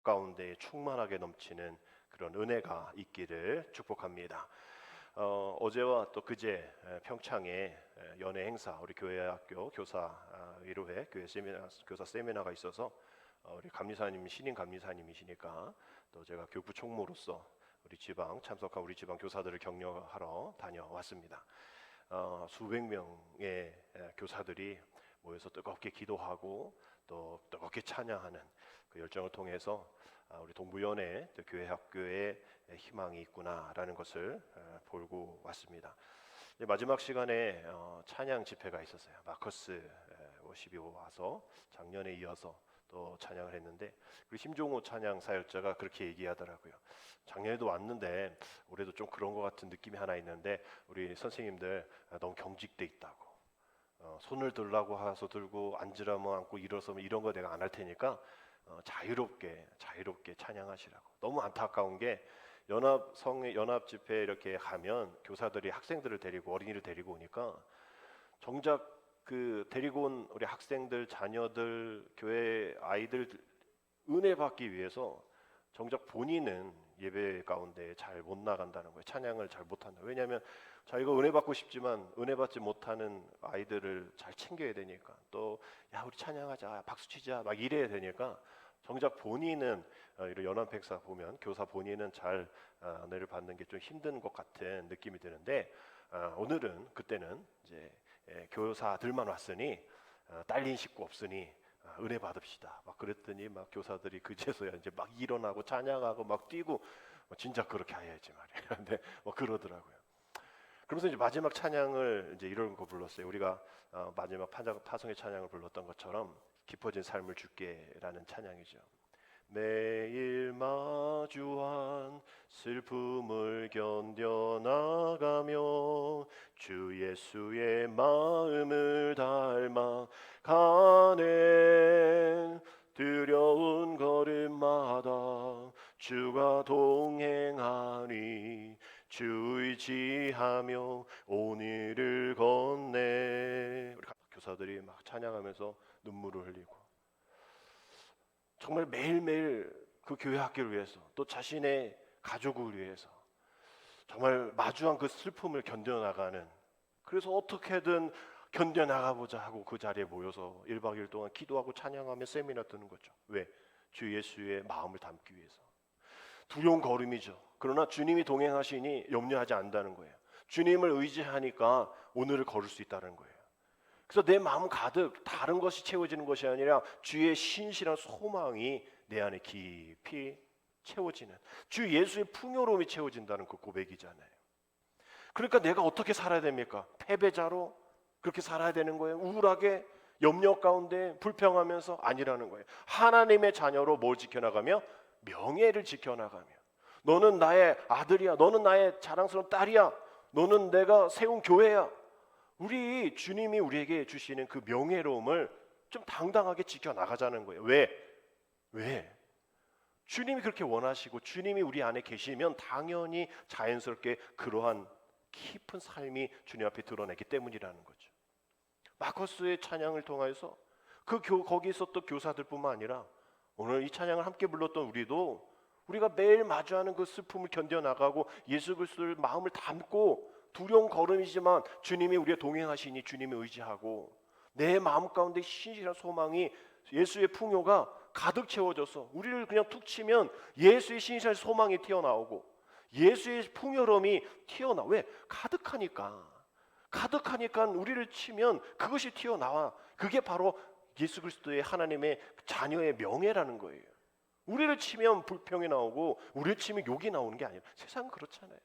가운데 충만하게 넘치는 그런 은혜가 있기를 축복합니다. 어제와 또 그제 평창에 연애 행사, 우리 교회 학교 교사 위로회 교회 세미나, 교사 세미나가 있어서 우리 감리사님, 신임 감리사님이시니까 또 제가 교부 총무로서 우리 지방 참석한 우리 지방 교사들을 격려하러 다녀왔습니다. 수백 명의 교사들이 모여서 뜨겁게 기도하고 또 뜨겁게 찬양하는 그 열정을 통해서 우리 동부연의 교회 학교에 희망이 있구나라는 것을 보고 왔습니다. 마지막 시간에 찬양 집회가 있었어요. 마커스 52호 와서 작년에 이어서 또 찬양을 했는데, 그 심종호 찬양 사역자가 그렇게 얘기하더라고요. 작년에도 왔는데 올해도 좀 그런 것 같은 느낌이 하나 있는데 우리 선생님들 너무 경직돼 있다고. 손을 들라고 해서 들고 앉으라면 앉고 일어서면 이런 거 내가 안 할 테니까 자유롭게 찬양하시라고. 너무 안타까운 게 연합 집회 이렇게 가면 교사들이 학생들을 데리고 어린이를 데리고 오니까 정작 그 데리고 온 우리 학생들, 자녀들, 교회 아이들 은혜 받기 위해서 정작 본인은 예배 가운데 잘 못 나간다는 거예요. 찬양을 잘 못한다. 왜냐하면 자기가 은혜 받고 싶지만 은혜 받지 못하는 아이들을 잘 챙겨야 되니까, 또 야 우리 찬양하자, 박수 치자 막 이래야 되니까 정작 본인은 이런 연합 행사 보면 교사 본인은 잘 은혜를 받는 게 좀 힘든 것 같은 느낌이 드는데, 그때는 이제 교사들만 왔으니 딸린 식구 없으니 은혜 받읍시다 막 그랬더니 막 교사들이 그제서야 이제 막 일어나고 찬양하고 막 뛰고 진짜 그렇게 해야지 말이에요. 근데 뭐 그러더라고요. 그러면서 이제 마지막 찬양을 이제 이런 거 불렀어요. 우리가 마지막 파송의 찬양을 불렀던 것처럼 깊어진 삶을 주께라는 찬양이죠. 매일 마주한 슬픔을 견뎌나가며 주 예수의 마음을 닮아 가네. 두려운 걸음마다 주가 동행하니 주 의지하며 오늘을 걷네. 우리 교사들이 막 찬양하면서 눈물을 흘리고, 정말 매일매일 그 교회 학교를 위해서 또 자신의 가족을 위해서 정말 마주한 그 슬픔을 견뎌나가는, 그래서 어떻게든 견뎌나가보자 하고 그 자리에 모여서 1박 2일 동안 기도하고 찬양하며 세미나 듣는 거죠. 왜? 주 예수의 마음을 담기 위해서. 두려운 걸음이죠. 그러나 주님이 동행하시니 염려하지 않는다는 거예요. 주님을 의지하니까 오늘을 걸을 수 있다는 거예요. 그래서 내 마음 가득 다른 것이 채워지는 것이 아니라 주의 신실한 소망이 내 안에 깊이 채워지는, 주 예수의 풍요로움이 채워진다는 그 고백이잖아요. 그러니까 내가 어떻게 살아야 됩니까? 패배자로 그렇게 살아야 되는 거예요? 우울하게 염려 가운데 불평하면서? 아니라는 거예요. 하나님의 자녀로 뭘 지켜나가며? 명예를 지켜나가며, 너는 나의 아들이야, 너는 나의 자랑스러운 딸이야, 너는 내가 세운 교회야. 우리 주님이 우리에게 주시는 그 명예로움을 좀 당당하게 지켜나가자는 거예요. 왜? 주님이 그렇게 원하시고 주님이 우리 안에 계시면 당연히 자연스럽게 그러한 깊은 삶이 주님 앞에 드러나기 때문이라는 거죠. 마커스의 찬양을 통해서 거기 있었던 교사들뿐만 아니라 오늘 이 찬양을 함께 불렀던 우리가 매일 마주하는 그 슬픔을 견뎌나가고 예수 그리스도를 마음을 담고 두려운 걸음이지만 주님이 우리와 동행하시니 주님을 의지하고 내 마음 가운데 신실한 소망이, 예수의 풍요가 가득 채워져서 우리를 그냥 툭 치면 예수의 신실한 소망이 튀어나오고 예수의 풍요로움이 튀어나와. 왜? 가득하니까 우리를 치면 그것이 튀어나와. 그게 바로 예수 그리스도의 하나님의 자녀의 명예라는 거예요. 우리를 치면 불평이 나오고 우리를 치면 욕이 나오는 게 아니에요. 세상은 그렇잖아요.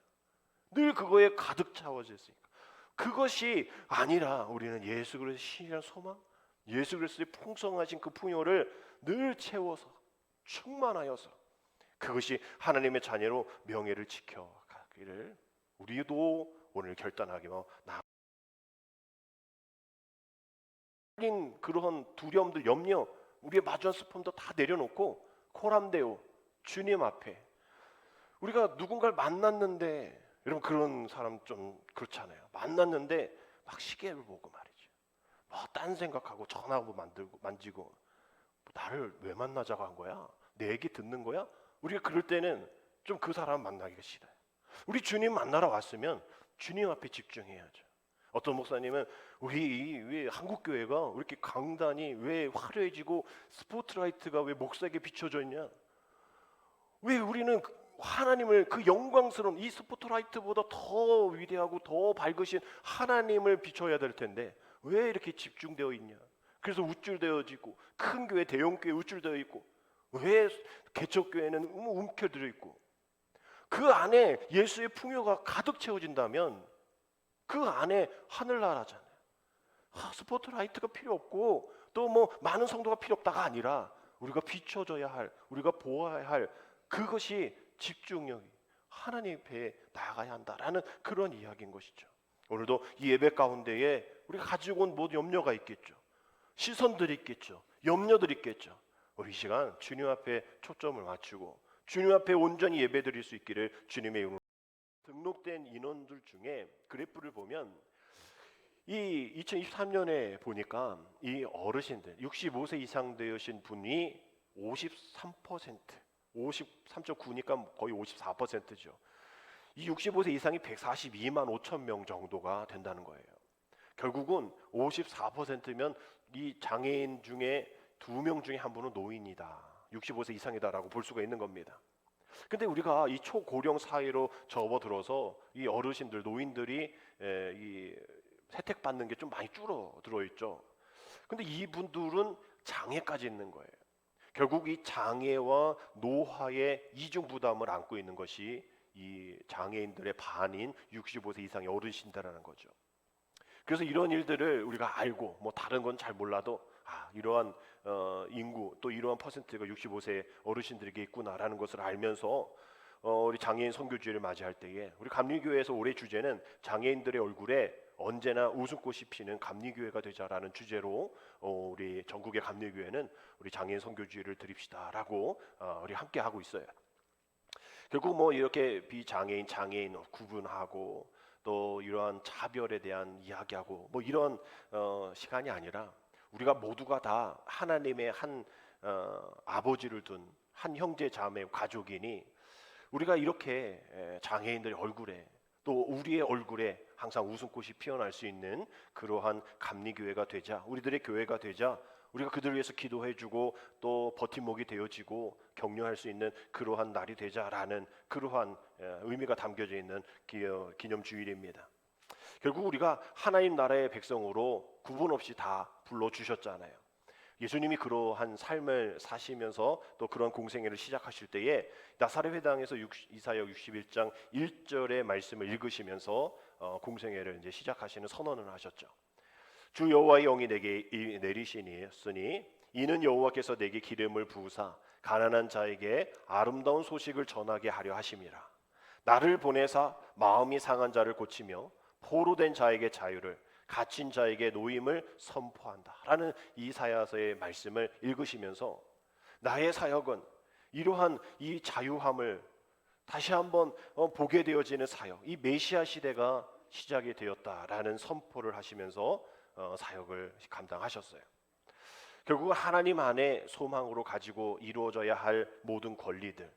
늘 그거에 가득 차워져 있으니까. 그것이 아니라 우리는 예수 그리스도의 신실한 소망, 예수 그리스도의 풍성하신 그 풍요를 늘 채워서 충만하여서 그것이 하나님의 자녀로 명예를 지켜가기를 우리도 오늘 결단하기로 그러한 두려움들, 염려, 우리의 마주한 슬픔도 다 내려놓고 코람데오 주님 앞에, 우리가 누군가를 만났는데, 여러분 그런 사람 좀 그렇잖아요. 만났는데 막 시계를 보고 말이죠. 뭐 딴 생각하고 전화하고 만지고 나를 왜 만나자고 한 거야? 내 얘기 듣는 거야? 우리가 그럴 때는 좀 그 사람 만나기가 싫어요. 우리 주님 만나러 왔으면 주님 앞에 집중해야죠. 어떤 목사님은 왜 한국 교회가 왜 이렇게 강단이 왜 화려해지고 스포트라이트가 왜 목사에게 비춰져 있냐? 왜 우리는 하나님을 그 영광스러운 이 스포트라이트보다 더 위대하고 더 밝으신 하나님을 비춰야 될 텐데 왜 이렇게 집중되어 있냐? 그래서 우쭐되어지고 큰 교회 대형 교회 우쭐되어 있고 왜 개척교회는 움켜들어 있고 그 안에 예수의 풍요가 가득 채워진다면 그 안에 하늘나라잖아요. 스포트라이트가 필요 없고 또 뭐 많은 성도가 필요 없다가 아니라 우리가 비춰줘야 할, 우리가 보아야 할 그것이 집중력이 하나님 앞에 나아가야 한다라는 그런 이야기인 것이죠. 오늘도 이 예배 가운데에 우리가 가지고 온 모든 염려가 있겠죠. 시선들이 있겠죠. 염려들이 있겠죠. 우리 이 시간 주님 앞에 초점을 맞추고 주님 앞에 온전히 예배드릴 수 있기를 주님의 이름으로. 등록된 인원들 중에 그래프를 보면 이 2023년에 보니까 이 어르신들 65세 이상 되신 분이 53%, 53.9니까 거의 54%죠. 이 65세 이상이 142만 5천 명 정도가 된다는 거예요. 결국은 54%면 이 장애인 중에 2명 중에 한 분은 노인이다. 65세 이상이다라고 볼 수가 있는 겁니다. 근데 우리가 이 초고령 사회로 접어들어서 이 어르신들, 노인들이 이 혜택받는 게 좀 많이 줄어들어 있죠. 근데 이분들은 장애까지 있는 거예요. 결국 이 장애와 노화의 이중 부담을 안고 있는 것이 이 장애인들의 반인 65세 이상의 어르신들이라는 거죠. 그래서 이런 일들을 우리가 알고 뭐 다른 건 잘 몰라도 이러한 인구 또 이러한 퍼센트가 65세 어르신들에게 있구나라는 것을 알면서 우리 장애인 선교주의를 맞이할 때에 우리 감리교회에서 올해 주제는 장애인들의 얼굴에 언제나 웃음꽃이 피는 감리교회가 되자라는 주제로 우리 전국의 감리교회는 우리 장애인 선교주의를 드립시다라고 우리 함께 하고 있어요. 결국 뭐 이렇게 비장애인, 장애인 구분하고 또 이러한 차별에 대한 이야기하고 뭐 이런 시간이 아니라 우리가 모두가 다 하나님의 한 아버지를 둔 한 형제 자매 가족이니 우리가 이렇게 장애인들의 얼굴에 또 우리의 얼굴에 항상 웃음꽃이 피어날 수 있는 그러한 감리교회가 되자, 우리들의 교회가 되자, 우리가 그들을 위해서 기도해주고 또 버팀목이 되어지고 격려할 수 있는 그러한 날이 되자라는 그러한 의미가 담겨져 있는 기념주일입니다. 결국 우리가 하나님 나라의 백성으로 구분 없이 다 불러주셨잖아요. 예수님이 그러한 삶을 사시면서 또 그런 공생애를 시작하실 때에 나사렛 회당에서 이사야 61장 1절의 말씀을 읽으시면서 공생애를 이제 시작하시는 선언을 하셨죠. 주 여호와의 영이 내게 내리시니 이는 여호와께서 내게 기름을 부으사 가난한 자에게 아름다운 소식을 전하게 하려 하심이라. 나를 보내사 마음이 상한 자를 고치며 포로된 자에게 자유를 갇힌 자에게 노임을 선포한다라는 이사야서의 말씀을 읽으시면서 나의 사역은 이러한 이 자유함을 다시 한번 보게 되어지는 사역, 이 메시아 시대가 시작이 되었다라는 선포를 하시면서 사역을 감당하셨어요. 결국은 하나님 안에 소망으로 가지고 이루어져야 할 모든 권리들,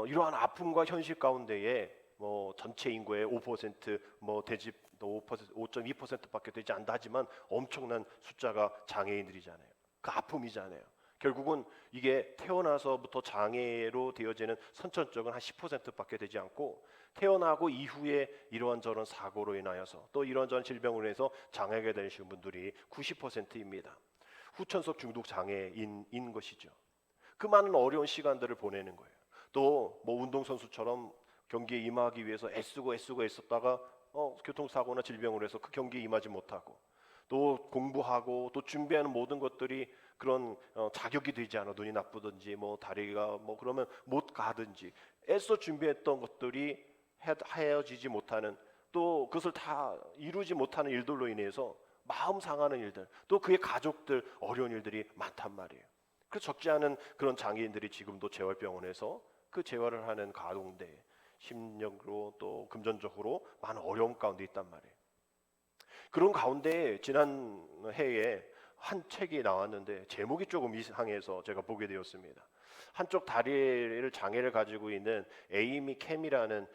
이러한 아픔과 현실 가운데에 뭐 전체 인구의 5% 뭐 되지 5.2%밖에 되지 않다 하지만 엄청난 숫자가 장애인들이잖아요. 그 아픔이잖아요. 결국은 이게 태어나서부터 장애로 되어지는 선천적은 한 10%밖에 되지 않고 태어나고 이후에 이러한저런 사고로 인하여서 또 이러한저런 질병으로 인해서 장애가 되시는 분들이 90%입니다. 후천성 중독 장애인인 것이죠. 그 많은 어려운 시간들을 보내는 거예요. 또 뭐 운동선수처럼 경기에 임하기 위해서 애쓰고 애썼다가 교통사고나 질병으로 해서 그 경기에 임하지 못하고 또 공부하고 또 준비하는 모든 것들이 그런 자격이 되지 않아 눈이 나쁘든지 뭐 다리가 뭐 그러면 못 가든지 애써 준비했던 것들이 헤어지지 못하는 또 그것을 다 이루지 못하는 일들로 인해서 마음 상하는 일들 또 그의 가족들 어려운 일들이 많단 말이에요. 그 적지 않은 그런 장애인들이 지금도 재활병원에서 그 재활을 하는 가운데 심력으로 또 금전적으로 많은 어려움 가운데 있단 말이에요. 그런 가운데 지난 해에 한 책이 나왔는데 제목이 조금 이상해서 제가 보게 되었습니다. 한쪽 다리를 장애를 가지고 있는 에이미 캠이라는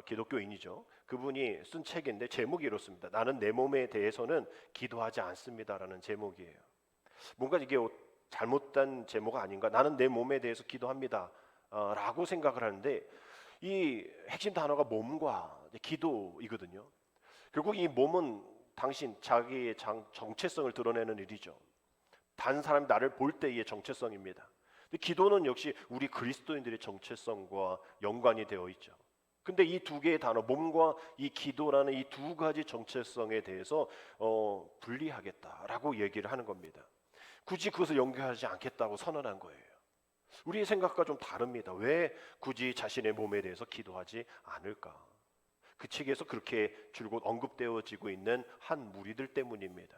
기독교인이죠. 그분이 쓴 책인데 제목이 이렇습니다. 나는 내 몸에 대해서는 기도하지 않습니다라는 제목이에요. 뭔가 이게 잘못된 제목 아닌가? 나는 내 몸에 대해서 기도합니다 라고 생각을 하는데, 이 핵심 단어가 몸과 기도이거든요. 결국 이 몸은 당신 자기의 정체성을 드러내는 일이죠. 다른 사람이 나를 볼 때의 정체성입니다. 근데 기도는 역시 우리 그리스도인들의 정체성과 연관이 되어 있죠. 근데 이 두 개의 단어, 몸과 이 기도라는 이 두 가지 정체성에 대해서 분리하겠다라고 얘기를 하는 겁니다. 굳이 그것을 연결하지 않겠다고 선언한 거예요. 우리의 생각과 좀 다릅니다. 왜 굳이 자신의 몸에 대해서 기도하지 않을까? 그 책에서 그렇게 줄곧 언급되어지고 있는 한 무리들 때문입니다.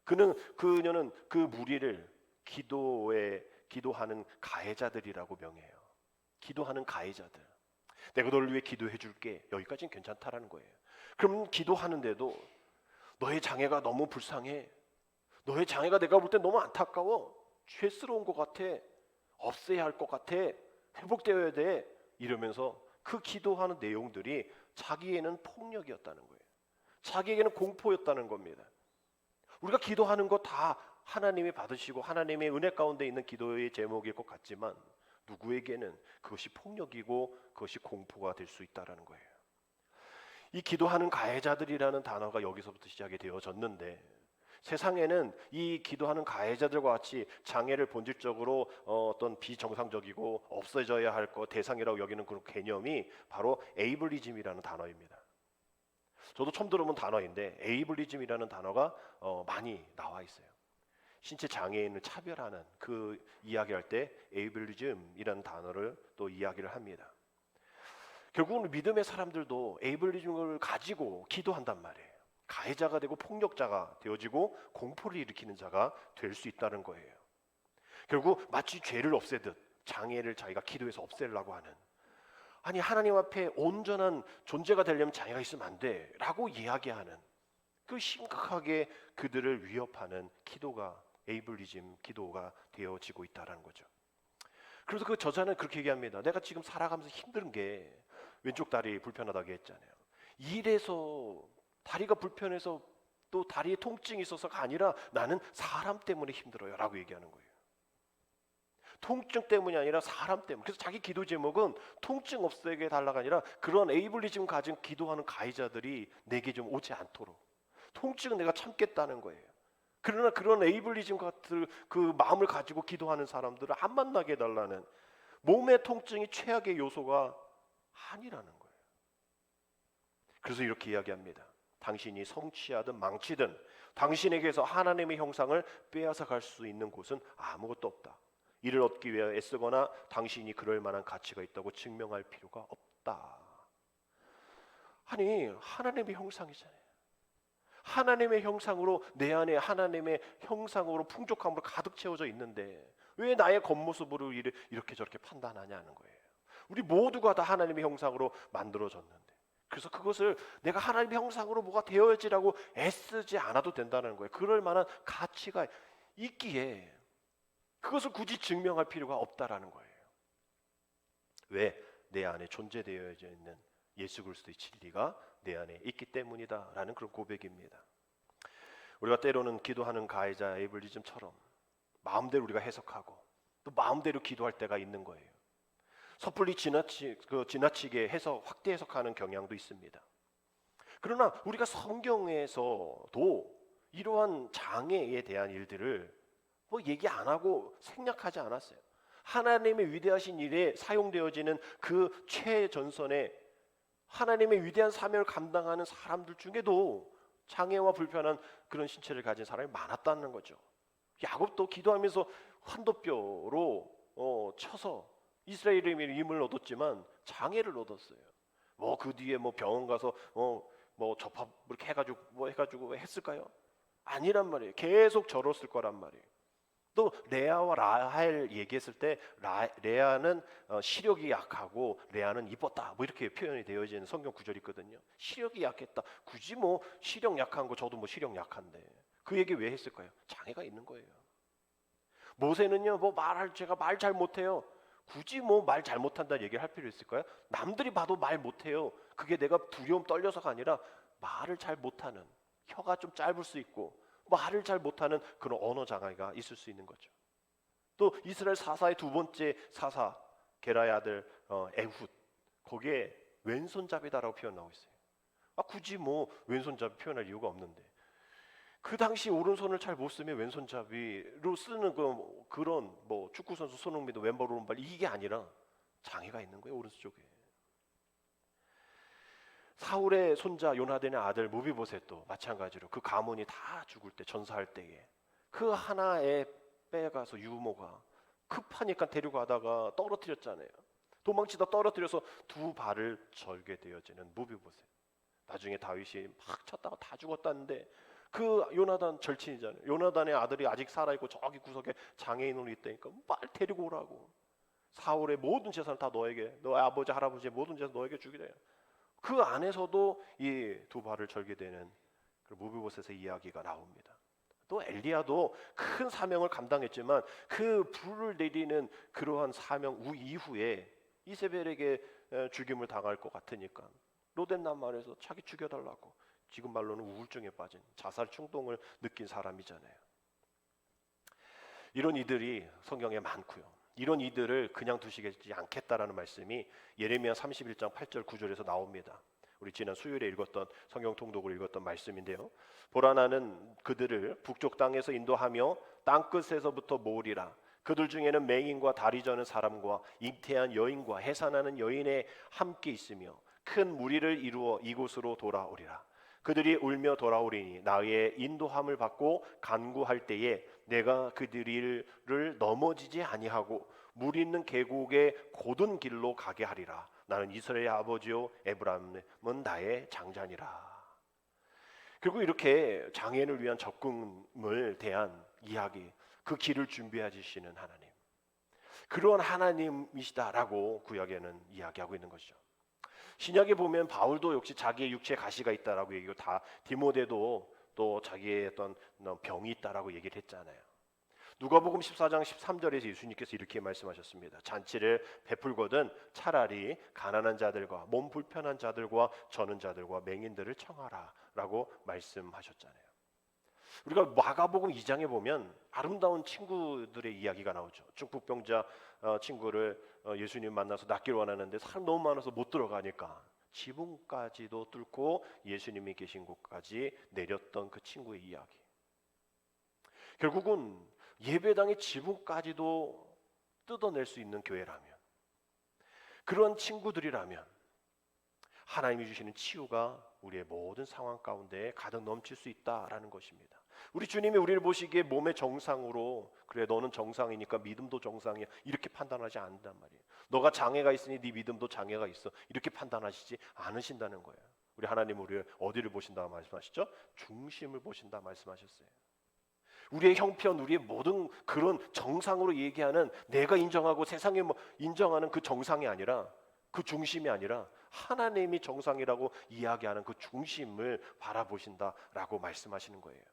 그녀는 그 무리를 기도하는 가해자들이라고 명해요. 기도하는 가해자들. 내가 너를 위해 기도해 줄게. 여기까지는 괜찮다라는 거예요. 그럼 기도하는데도 너의 장애가 너무 불쌍해. 너의 장애가 내가 볼 때 너무 안타까워. 죄스러운 것 같아. 없애야 할 것 같아. 회복되어야 돼. 이러면서 그 기도하는 내용들이 자기에는 폭력이었다는 거예요. 자기에게는 공포였다는 겁니다. 우리가 기도하는 거 다 하나님이 받으시고 하나님의 은혜 가운데 있는 기도의 제목일 것 같지만 누구에게는 그것이 폭력이고 그것이 공포가 될 수 있다는 거예요. 이 기도하는 가해자들이라는 단어가 여기서부터 시작이 되어졌는데, 세상에는 이 기도하는 가해자들과 같이 장애를 본질적으로 어떤 비정상적이고 없어져야 할 것 대상이라고 여기는 그런 개념이 바로 에이블리즘이라는 단어입니다. 저도 처음 들어본 단어인데 에이블리즘이라는 단어가 많이 나와 있어요. 신체 장애인을 차별하는 그 이야기할 때 에이블리즘이라는 단어를 또 이야기를 합니다. 결국은 믿음의 사람들도 에이블리즘을 가지고 기도한단 말이에요. 가해자가 되고 폭력자가 되어지고 공포를 일으키는 자가 될 수 있다는 거예요. 결국 마치 죄를 없애듯 장애를 자기가 기도해서 없애려고 하는, 아니 하나님 앞에 온전한 존재가 되려면 장애가 있으면 안 돼 라고 이야기하는, 그 심각하게 그들을 위협하는 기도가 에이블리즘 기도가 되어지고 있다는 거죠. 그래서 그 저자는 그렇게 얘기합니다. 내가 지금 살아가면서 힘든 게 왼쪽 다리 불편하다고 했잖아요. 일에서 다리가 불편해서 또 다리에 통증이 있어서가 아니라 나는 사람 때문에 힘들어요 라고 얘기하는 거예요. 통증 때문이 아니라 사람 때문에. 그래서 자기 기도 제목은 통증 없애게 달라가 아니라 그런 에이블리즘 가진 기도하는 가해자들이 내게 좀 오지 않도록, 통증은 내가 참겠다는 거예요. 그러나 그런 에이블리즘 같은 그 마음을 가지고 기도하는 사람들을 안 만나게 해달라는, 몸의 통증이 최악의 요소가 아니라는 거예요. 그래서 이렇게 이야기합니다. 당신이 성취하든 망치든 당신에게서 하나님의 형상을 빼앗아 갈 수 있는 곳은 아무것도 없다. 이를 얻기 위해 애쓰거나 당신이 그럴 만한 가치가 있다고 증명할 필요가 없다. 아니 하나님의 형상이잖아요. 하나님의 형상으로 내 안에 하나님의 형상으로 풍족함으로 가득 채워져 있는데 왜 나의 겉모습으로 이렇게 저렇게 판단하냐는 거예요. 우리 모두가 다 하나님의 형상으로 만들어졌는데, 그래서 그것을 내가 하나님의 형상으로 뭐가 되어야지라고 애쓰지 않아도 된다는 거예요. 그럴 만한 가치가 있기에 그것을 굳이 증명할 필요가 없다라는 거예요. 왜? 내 안에 존재되어 있는 예수 그리스도의 진리가 내 안에 있기 때문이다라는 그런 고백입니다. 우리가 때로는 기도하는 가해자 에이블리즘처럼 마음대로 우리가 해석하고 또 마음대로 기도할 때가 있는 거예요. 섣불리 지나치게 확대 해석하는 경향도 있습니다. 그러나 우리가 성경에서도 이러한 장애에 대한 일들을 얘기 안 하고 생략하지 않았어요. 하나님의 위대하신 일에 사용되어지는 그 최전선에 하나님의 위대한 사명을 감당하는 사람들 중에도 장애와 불편한 그런 신체를 가진 사람이 많았다는 거죠. 야곱도 기도하면서 환도뼈로 쳐서 이스라엘의 힘을 얻었지만 장애를 얻었어요. 그 뒤에 병원 가서 접합 이렇게 해가지고 했을까요? 아니란 말이에요. 계속 저렀을 거란 말이에요. 또 레아와 라헬 얘기했을 때 레아는 시력이 약하고 레아는 이뻤다 이렇게 표현이 되어지는 성경 구절이 있거든요. 시력이 약했다. 굳이 시력 약한 거 저도 시력 약한데 그 얘기 왜 했을까요? 장애가 있는 거예요. 모세는요 제가 말 잘 못해요. 굳이 뭐 말 잘못한다는 얘기를 할 필요 있을까요? 남들이 봐도 말 못해요. 그게 내가 두려움 떨려서가 아니라 말을 잘 못하는, 혀가 좀 짧을 수 있고 말을 잘 못하는 그런 언어 장애가 있을 수 있는 거죠. 또 이스라엘 사사의 두 번째 사사 게라의 아들 에훗, 거기에 왼손잡이다라고 표현하고 있어요. 굳이 뭐 왼손잡이 표현할 이유가 없는데, 그 당시 오른손을 잘 못 쓰면 왼손잡이로 쓰는 그런 뭐 축구 선수 손흥민도 왼발 오른발 이게 아니라 장애가 있는 거예요, 오른쪽 쪽에. 사울의 손자 요나단의 아들 무비보셋도 마찬가지로 그 가문이 다 죽을 때, 전사할 때에 그 하나에 빼가서 유모가 급하니까 데려가다가 떨어뜨렸잖아요. 도망치다 떨어뜨려서 두 발을 절게 되어지는 무비보셋. 나중에 다윗이 막 쳤다가 다 죽었다는데 그 요나단 절친이잖아요. 요나단의 아들이 아직 살아있고 저기 구석에 장애인으로 있다니까 빨리 데리고 오라고. 사울의 모든 재산을 다 너에게, 너의 아버지 할아버지의 모든 재산 너에게 주기래. 그 안에서도 이 두 발을 절게 되는 무비보셋의 이야기가 나옵니다. 또 엘리야도 큰 사명을 감당했지만 그 불을 내리는 그러한 사명 이후에 이세벨에게 죽임을 당할 것 같으니까 로덴 마을에서 자기 죽여달라고, 지금 말로는 우울증에 빠진 자살 충동을 느낀 사람이잖아요. 이런 이들이 성경에 많고요. 이런 이들을 그냥 두시지 않겠다라는 말씀이 예레미야 31장 8절 9절에서 나옵니다. 우리 지난 수요일에 읽었던 성경 통독을 읽었던 말씀인데요. 보라, 나는 그들을 북쪽 땅에서 인도하며 땅끝에서부터 모으리라. 그들 중에는 맹인과 다리 저는 사람과 잉태한 여인과 해산하는 여인에 함께 있으며 큰 무리를 이루어 이곳으로 돌아오리라. 그들이 울며 돌아오리니 나의 인도함을 받고 간구할 때에 내가 그들을 넘어지지 아니하고 물 있는 계곡의 곧은 길로 가게 하리라. 나는 이스라엘의 아버지요 에브라임은 나의 장자니라. 그리고 이렇게 장애인을 위한 접근을 대한 이야기, 그 길을 준비해 주시는 하나님, 그런 하나님이시다라고 구약에는 이야기하고 있는 것이죠. 신약에 보면 바울도 역시 자기의 육체에 가시가 있다라고 얘기하고, 다 디모데도 또 자기의 어떤 병이 있다라고 얘기를 했잖아요. 누가복음 14장 13절에서 예수님께서 이렇게 말씀하셨습니다. 잔치를 베풀거든 차라리 가난한 자들과 몸 불편한 자들과 저는 자들과 맹인들을 청하라 라고 말씀하셨잖아요. 우리가 마가복음 2장에 보면 아름다운 친구들의 이야기가 나오죠. 중풍병자 친구를 예수님 만나서 낫기를 원하는데 사람 너무 많아서 못 들어가니까 지붕까지도 뚫고 예수님이 계신 곳까지 내렸던 그 친구의 이야기. 결국은 예배당의 지붕까지도 뜯어낼 수 있는 교회라면, 그런 친구들이라면 하나님이 주시는 치유가 우리의 모든 상황 가운데 가득 넘칠 수 있다라는 것입니다. 우리 주님이 우리를 보시기에 몸의 정상으로, 그래 너는 정상이니까 믿음도 정상이야, 이렇게 판단하지 않는단 말이에요. 너가 장애가 있으니 네 믿음도 장애가 있어, 이렇게 판단하시지 않으신다는 거예요. 우리 하나님 우리를 어디를 보신다 말씀하시죠? 중심을 보신다 말씀하셨어요. 우리의 형편, 우리의 모든 그런 정상으로 얘기하는, 내가 인정하고 세상에 인정하는 그 정상이 아니라, 그 중심이 아니라 하나님이 정상이라고 이야기하는 그 중심을 바라보신다라고 말씀하시는 거예요.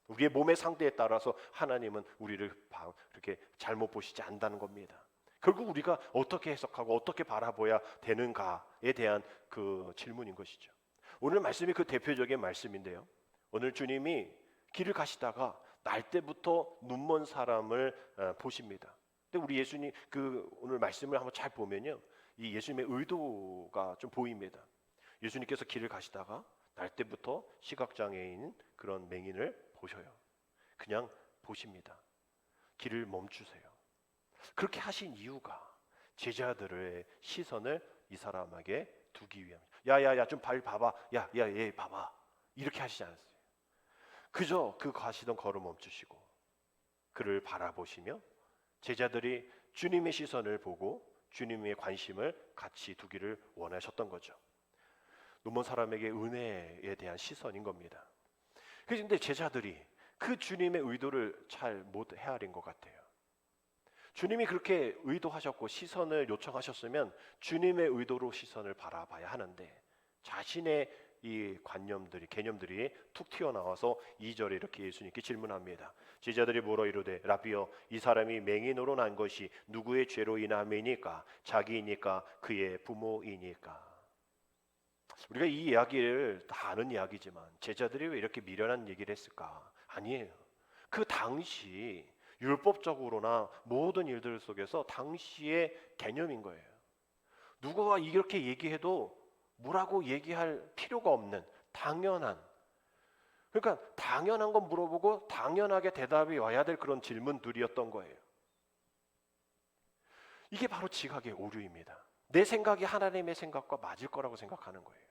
우리의 몸의 상태에 따라서 하나님은 우리를 이렇게 잘못 보시지 않는다는 겁니다. 결국 우리가 어떻게 해석하고 어떻게 바라봐야 되는가에 대한 그 질문인 것이죠. 오늘 말씀이 그 대표적인 말씀인데요. 오늘 주님이 길을 가시다가 날 때부터 눈먼 사람을 보십니다. 근데 우리 예수님 그 오늘 말씀을 한번 잘 보면요, 이 예수님의 의도가 좀 보입니다. 예수님께서 길을 가시다가 날 때부터 시각장애인 그런 맹인을 보셔요. 그냥 보십니다. 길을 멈추세요. 그렇게 하신 이유가 제자들의 시선을 이 사람에게 두기 위함. 야야야 좀 발 봐봐. 야야 얘 봐봐. 이렇게 하시지 않았어요. 그저 그 가시던 걸음 멈추시고 그를 바라보시며 제자들이 주님의 시선을 보고 주님의 관심을 같이 두기를 원하셨던 거죠. 눈먼 사람에게 은혜에 대한 시선인 겁니다. 그런데 제자들이 그 주님의 의도를 잘 못 헤아린 것 같아요. 주님이 그렇게 의도하셨고 시선을 요청하셨으면 주님의 의도로 시선을 바라봐야 하는데 자신의 이 개념들이 툭 튀어나와서 2절에 이렇게 예수님께 질문합니다. 제자들이 물어 이르되 라비여 이 사람이 맹인으로 난 것이 누구의 죄로 인함이니까 자기이니까 그의 부모이니까. 우리가 이 이야기를 다 아는 이야기지만 제자들이 왜 이렇게 미련한 얘기를 했을까? 아니에요. 그 당시 율법적으로나 모든 일들 속에서 당시의 개념인 거예요. 누가 이렇게 얘기해도 뭐라고 얘기할 필요가 없는 당연한, 그러니까 당연한 건 물어보고 당연하게 대답이 와야 될 그런 질문들이었던 거예요. 이게 바로 지각의 오류입니다. 내 생각이 하나님의 생각과 맞을 거라고 생각하는 거예요.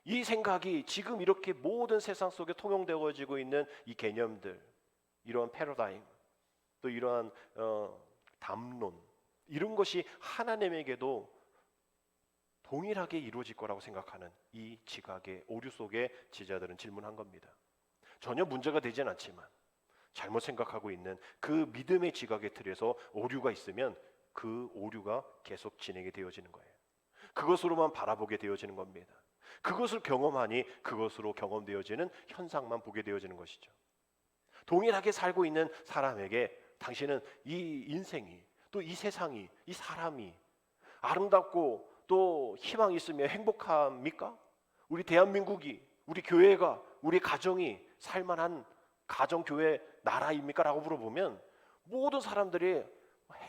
이 생각이 지금 이렇게 모든 세상 속에 통용되어지고 있는 이 개념들, 이러한 패러다임, 또 이러한 담론, 이런 것이 하나님에게도 동일하게 이루어질 거라고 생각하는 이 지각의 오류 속에 제자들은 질문한 겁니다. 전혀 문제가 되진 않지만 잘못 생각하고 있는 그 믿음의 지각의 틀에서 오류가 있으면 그 오류가 계속 진행이 되어지는 거예요. 그것으로만 바라보게 되어지는 겁니다. 그것을 경험하니 그것으로 경험되어지는 현상만 보게 되어지는 것이죠. 동일하게 살고 있는 사람에게 당신은 이 인생이, 또 이 세상이, 이 사람이 아름답고 또 희망이 있으며 행복합니까? 우리 대한민국이, 우리 교회가, 우리 가정이 살만한 가정교회 나라입니까? 라고 물어보면 모든 사람들이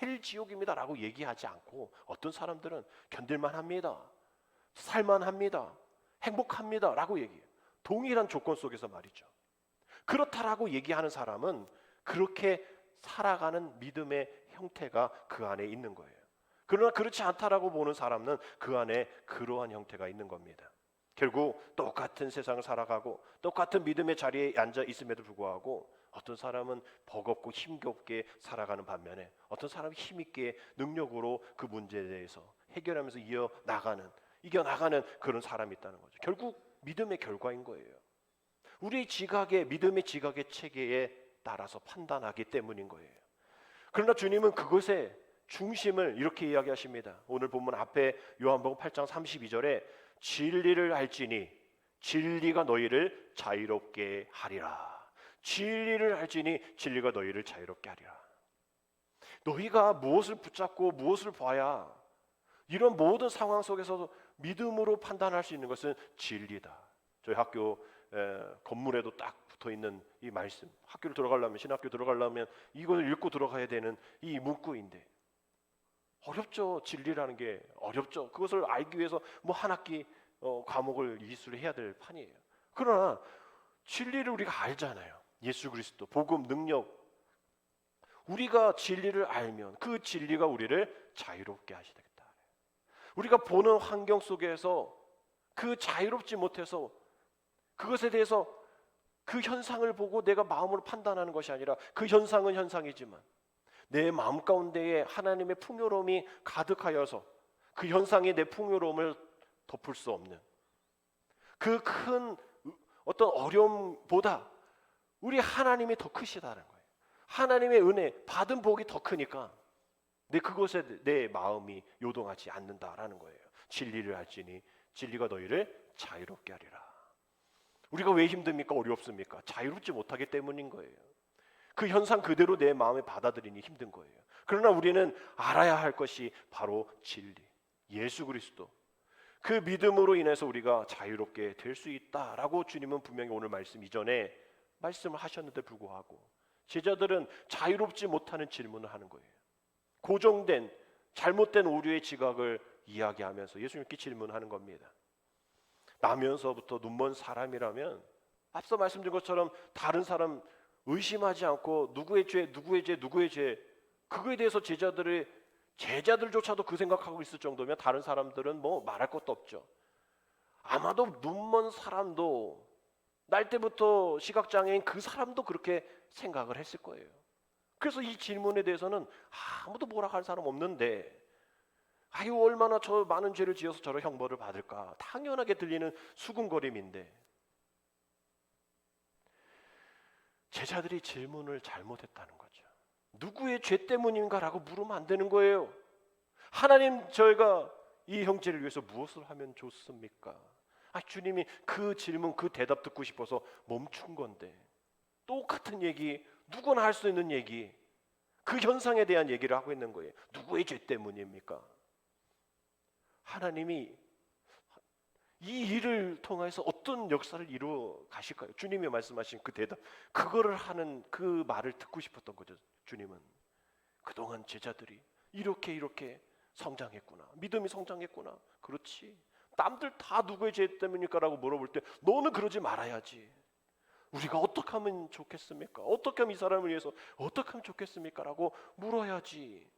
헬지옥입니다 라고 얘기하지 않고 어떤 사람들은 견딜만 합니다, 살만합니다, 행복합니다 라고 얘기해요. 동일한 조건 속에서 말이죠. 그렇다라고 얘기하는 사람은 그렇게 살아가는 믿음의 형태가 그 안에 있는 거예요. 그러나 그렇지 않다라고 보는 사람은 그 안에 그러한 형태가 있는 겁니다. 결국 똑같은 세상을 살아가고 똑같은 믿음의 자리에 앉아 있음에도 불구하고 어떤 사람은 버겁고 힘겹게 살아가는 반면에 어떤 사람은 힘있게 능력으로 그 문제에 대해서 해결하면서 이겨나가는 그런 사람이 있다는 거죠. 결국 믿음의 결과인 거예요. 우리의 믿음의 지각의 체계에 따라서 판단하기 때문인 거예요. 그러나 주님은 그것의 중심을 이렇게 이야기하십니다. 오늘 본문 앞에 요한복음 8장 32절에 진리를 알지니 진리가 너희를 자유롭게 하리라. 진리를 알지니 진리가 너희를 자유롭게 하리라. 너희가 무엇을 붙잡고 무엇을 봐야 이런 모든 상황 속에서도 믿음으로 판단할 수 있는 것은 진리다. 저희 학교 건물에도 딱 붙어있는 이 말씀, 학교를 들어가려면, 신학교 들어가려면 이걸 읽고 들어가야 되는 이 문구인데 어렵죠. 진리라는 게 어렵죠. 그것을 알기 위해서 뭐 한 학기 과목을 이수를 해야 될 판이에요. 그러나 진리를 우리가 알잖아요. 예수 그리스도, 복음, 능력. 우리가 진리를 알면 그 진리가 우리를 자유롭게 하시겠다. 우리가 보는 환경 속에서 그 자유롭지 못해서 그것에 대해서 그 현상을 보고 내가 마음으로 판단하는 것이 아니라 그 현상은 현상이지만 내 마음 가운데에 하나님의 풍요로움이 가득하여서 그 현상이 내 풍요로움을 덮을 수 없는 그 큰 어떤 어려움보다 우리 하나님이 더 크시다는 거예요. 하나님의 은혜, 받은 복이 더 크니까 그것에 내 마음이 요동하지 않는다라는 거예요. 진리를 알지니 진리가 너희를 자유롭게 하리라. 우리가 왜 힘듭니까? 어렵습니까? 자유롭지 못하기 때문인 거예요. 그 현상 그대로 내 마음에 받아들이니 힘든 거예요. 그러나 우리는 알아야 할 것이 바로 진리, 예수 그리스도. 그 믿음으로 인해서 우리가 자유롭게 될 수 있다라고 주님은 분명히 오늘 말씀 이전에 말씀을 하셨는데 불구하고 제자들은 자유롭지 못하는 질문을 하는 거예요. 고정된 잘못된 오류의 지각을 이야기하면서 예수님께 질문하는 겁니다. 나면서부터 눈먼 사람이라면 앞서 말씀드린 것처럼 다른 사람 의심하지 않고 누구의 죄 그거에 대해서 제자들조차도 그 생각하고 있을 정도면 다른 사람들은 뭐 말할 것도 없죠. 아마도 눈먼 사람도 날 때부터 시각장애인 그 사람도 그렇게 생각을 했을 거예요. 그래서 이 질문에 대해서는 아무도 뭐라 할 사람 없는데 아유 얼마나 저 많은 죄를 지어서 저런 형벌을 받을까 당연하게 들리는 수군거림인데 제자들이 질문을 잘못했다는 거죠. 누구의 죄 때문인가라고 물으면 안 되는 거예요. 하나님 저희가 이 형제를 위해서 무엇을 하면 좋습니까? 주님이 그 질문, 그 대답 듣고 싶어서 멈춘 건데, 똑같은 얘기, 누구나 할 수 있는 얘기, 그 현상에 대한 얘기를 하고 있는 거예요. 누구의 죄 때문입니까? 하나님이 이 일을 통해서 어떤 역사를 이루어 가실까요? 주님이 말씀하신 그 대답, 그거를 하는 그 말을 듣고 싶었던 거죠. 주님은 그동안 제자들이 이렇게 성장했구나, 믿음이 성장했구나, 그렇지, 남들 다 누구의 죄 때문일까 라고 물어볼 때 너는 그러지 말아야지, 우리가 어떻게 하면 좋겠습니까? 어떻게 하면 이 사람을 위해서 어떻게 하면 좋겠습니까? 라고 물어야지.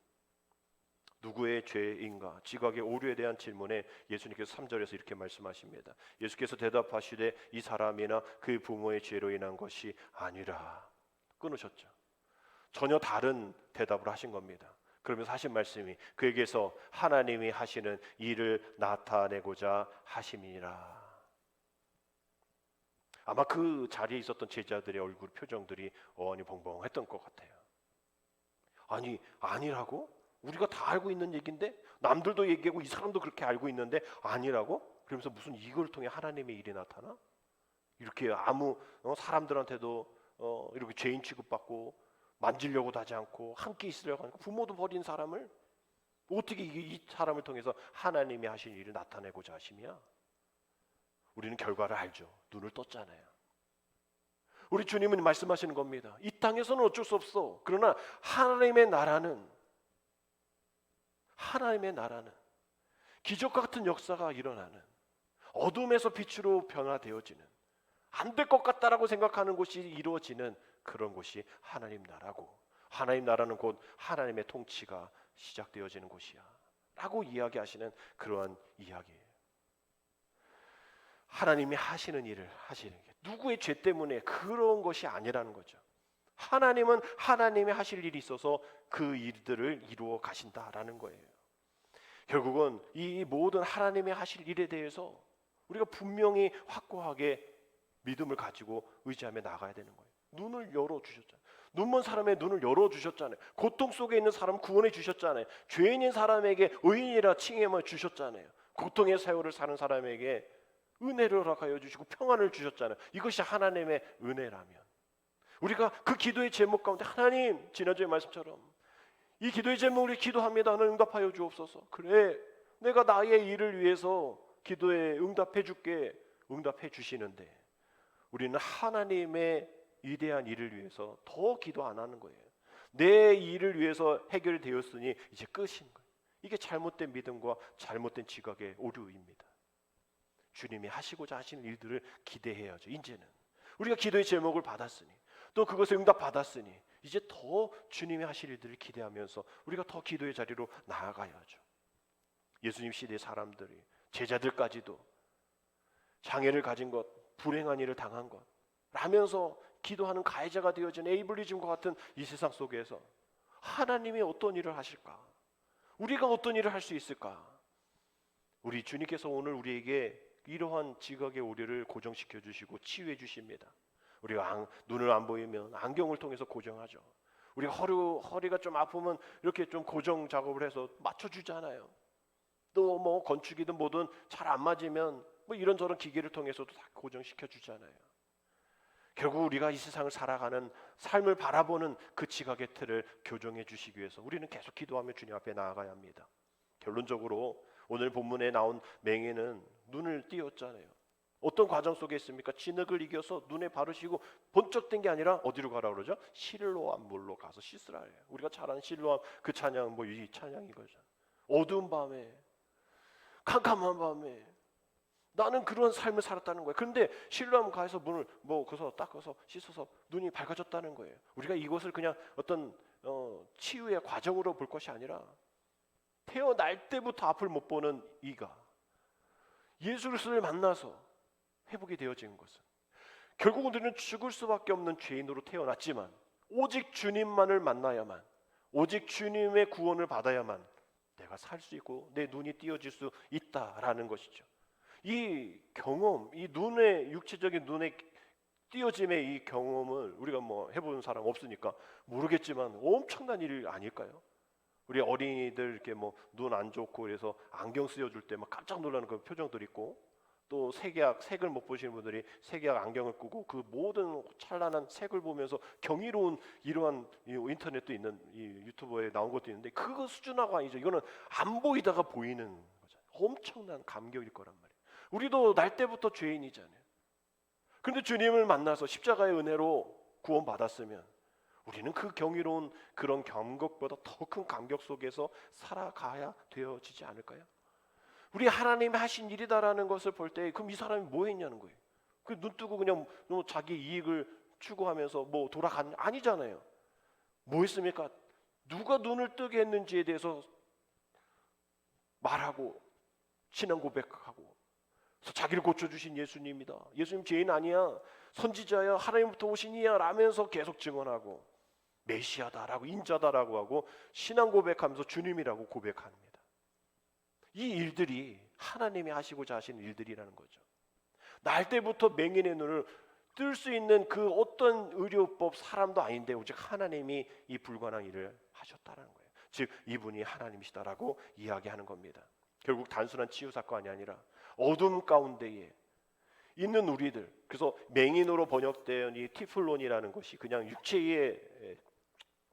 누구의 죄인가? 지각의 오류에 대한 질문에 예수님께서 3절에서 이렇게 말씀하십니다. 예수께서 대답하시되 이 사람이나 그 부모의 죄로 인한 것이 아니라. 끊으셨죠. 전혀 다른 대답을 하신 겁니다. 그러면서 하신 말씀이 그에게서 하나님이 하시는 일을 나타내고자 하심이니라. 아마 그 자리에 있었던 제자들의 얼굴 표정들이 어안이 벙벙했던 것 같아요. 아니, 아니라고? 우리가 다 알고 있는 얘기인데, 남들도 얘기하고 이 사람도 그렇게 알고 있는데 아니라고? 그러면서 무슨 이걸 통해 하나님의 일이 나타나? 이렇게 아무 사람들한테도 이렇게 죄인 취급받고 만지려고도 하지 않고 함께 있으려고 하니까 부모도 버린 사람을 어떻게 이 사람을 통해서 하나님이 하신 일을 나타내고자 하심이야? 우리는 결과를 알죠. 눈을 떴잖아요. 우리 주님은 말씀하시는 겁니다. 이 땅에서는 어쩔 수 없어. 그러나 하나님의 나라는 기적 같은 역사가 일어나는, 어둠에서 빛으로 변화되어지는, 안 될 것 같다라고 생각하는 곳이 이루어지는 그런 곳이 하나님 나라고, 하나님 나라는 곧 하나님의 통치가 시작되어지는 곳이야 라고 이야기하시는 그러한 이야기예요. 하나님이 하시는 일을 하시는 게 누구의 죄 때문에 그런 것이 아니라는 거죠. 하나님은 하나님이 하실 일이 있어서 그 일들을 이루어 가신다라는 거예요. 결국은 이 모든 하나님이 하실 일에 대해서 우리가 분명히 확고하게 믿음을 가지고 의지하며 나가야 되는 거예요. 눈을 열어주셨잖아요. 눈먼 사람의 눈을 열어주셨잖아요. 고통 속에 있는 사람 구원해 주셨잖아요. 죄인인 사람에게 의인이라 칭함을 주셨잖아요. 고통의 세월을 사는 사람에게 은혜를 허락하여 주시고 평안을 주셨잖아요. 이것이 하나님의 은혜라면 우리가 그 기도의 제목 가운데 하나님, 지난주의 말씀처럼 이 기도의 제목을 기도합니다. 하나님 응답하여 주옵소서. 그래, 내가 나의 일을 위해서 기도에 응답해 줄게. 응답해 주시는데 우리는 하나님의 위대한 일을 위해서 더 기도 안 하는 거예요. 내 일을 위해서 해결되었으니 이제 끝인 거예요. 이게 잘못된 믿음과 잘못된 지각의 오류입니다. 주님이 하시고자 하시는 일들을 기대해야죠. 이제는 우리가 기도의 제목을 받았으니, 또 그것을 응답 받았으니 이제 더 주님이 하실 일들을 기대하면서 우리가 더 기도의 자리로 나아가야죠. 예수님 시대의 사람들이, 제자들까지도 장애를 가진 것, 불행한 일을 당한 것 라면서 기도하는 가해자가 되어진 에이블리즘과 같은 이 세상 속에서 하나님이 어떤 일을 하실까? 우리가 어떤 일을 할 수 있을까? 우리 주님께서 오늘 우리에게 이러한 지각의 오류를 고정시켜 주시고 치유해 주십니다. 우리가 눈을 안 보이면 안경을 통해서 고정하죠. 우리가 허리가 좀 아프면 이렇게 좀 고정 작업을 해서 맞춰주잖아요. 또 뭐 건축이든 뭐든 잘 안 맞으면 뭐 이런저런 기계를 통해서도 다 고정시켜 주잖아요. 결국 우리가 이 세상을 살아가는 삶을 바라보는 그 지각의 틀을 교정해 주시기 위해서 우리는 계속 기도하며 주님 앞에 나아가야 합니다. 결론적으로 오늘 본문에 나온 맹인은 눈을 띄었잖아요. 어떤 과정 속에 있습니까? 진흙을 이겨서 눈에 바르시고 번쩍 뜬 게 아니라 어디로 가라 그러죠? 실로암 물로 가서 씻으라 해요. 우리가 잘 아는 실로암 그 찬양은 뭐 이 찬양인 거죠. 어두운 밤에, 캄캄한 밤에 나는 그런 삶을 살았다는 거예요. 그런데 실로암 가서 문을 거기서 닦아서 씻어서 눈이 밝아졌다는 거예요. 우리가 이것을 그냥 어떤 치유의 과정으로 볼 것이 아니라 태어날 때부터 앞을 못 보는 이가 예수 그리스도를 만나서 회복이 되어진 것은 결국 우리는 죽을 수밖에 없는 죄인으로 태어났지만 오직 주님만을 만나야만, 오직 주님의 구원을 받아야만 내가 살 수 있고 내 눈이 띄어질 수 있다라는 것이죠. 이 경험, 이 눈의 육체적인 눈의 띄어짐의 이 경험을 우리가 뭐 해본 사람 없으니까 모르겠지만 엄청난 일 아닐까요? 우리 어린이들 이렇게 뭐 눈 안 좋고 그래서 안경 쓰여줄 때 막 깜짝 놀라는 그 표정들 있고, 또 세계학, 색을 못 보시는 분들이 세계학 안경을 끼고 그 모든 찬란한 색을 보면서 경이로운 이러한 인터넷도 있는 이 유튜버에 나온 것도 있는데 그거 수준하고 아니죠. 이거는 안 보이다가 보이는 거죠. 엄청난 감격일 거란 말이에요. 우리도 날 때부터 죄인이잖아요. 그런데 주님을 만나서 십자가의 은혜로 구원받았으면 우리는 그 경이로운 그런 감격보다 더 큰 감격 속에서 살아가야 되어지지 않을까요? 우리 하나님이 하신 일이다라는 것을 볼 때 그럼 이 사람이 뭐 했냐는 거예요. 그 눈 뜨고 그냥 자기 이익을 추구하면서 뭐 돌아간 아니잖아요. 뭐 했습니까? 누가 눈을 뜨게 했는지에 대해서 말하고 신앙 고백하고 자기를 고쳐주신 예수님이다. 예수님 죄인 아니야. 선지자야. 하나님부터 오신 이야 라면서 계속 증언하고 메시아다라고 인자다라고 하고 신앙 고백하면서 주님이라고 고백합니다. 이 일들이 하나님이 하시고자 하신 일들이라는 거죠. 날 때부터 맹인의 눈을 뜰 수 있는 그 어떤 의료법 사람도 아닌데 오직 하나님이 이 불가능한 일을 하셨다는 거예요. 즉 이분이 하나님이시다라고 이야기하는 겁니다. 결국 단순한 치유 사건이 아니라 어둠 가운데에 있는 우리들, 그래서 맹인으로 번역된 이 티플론이라는 것이 그냥 육체의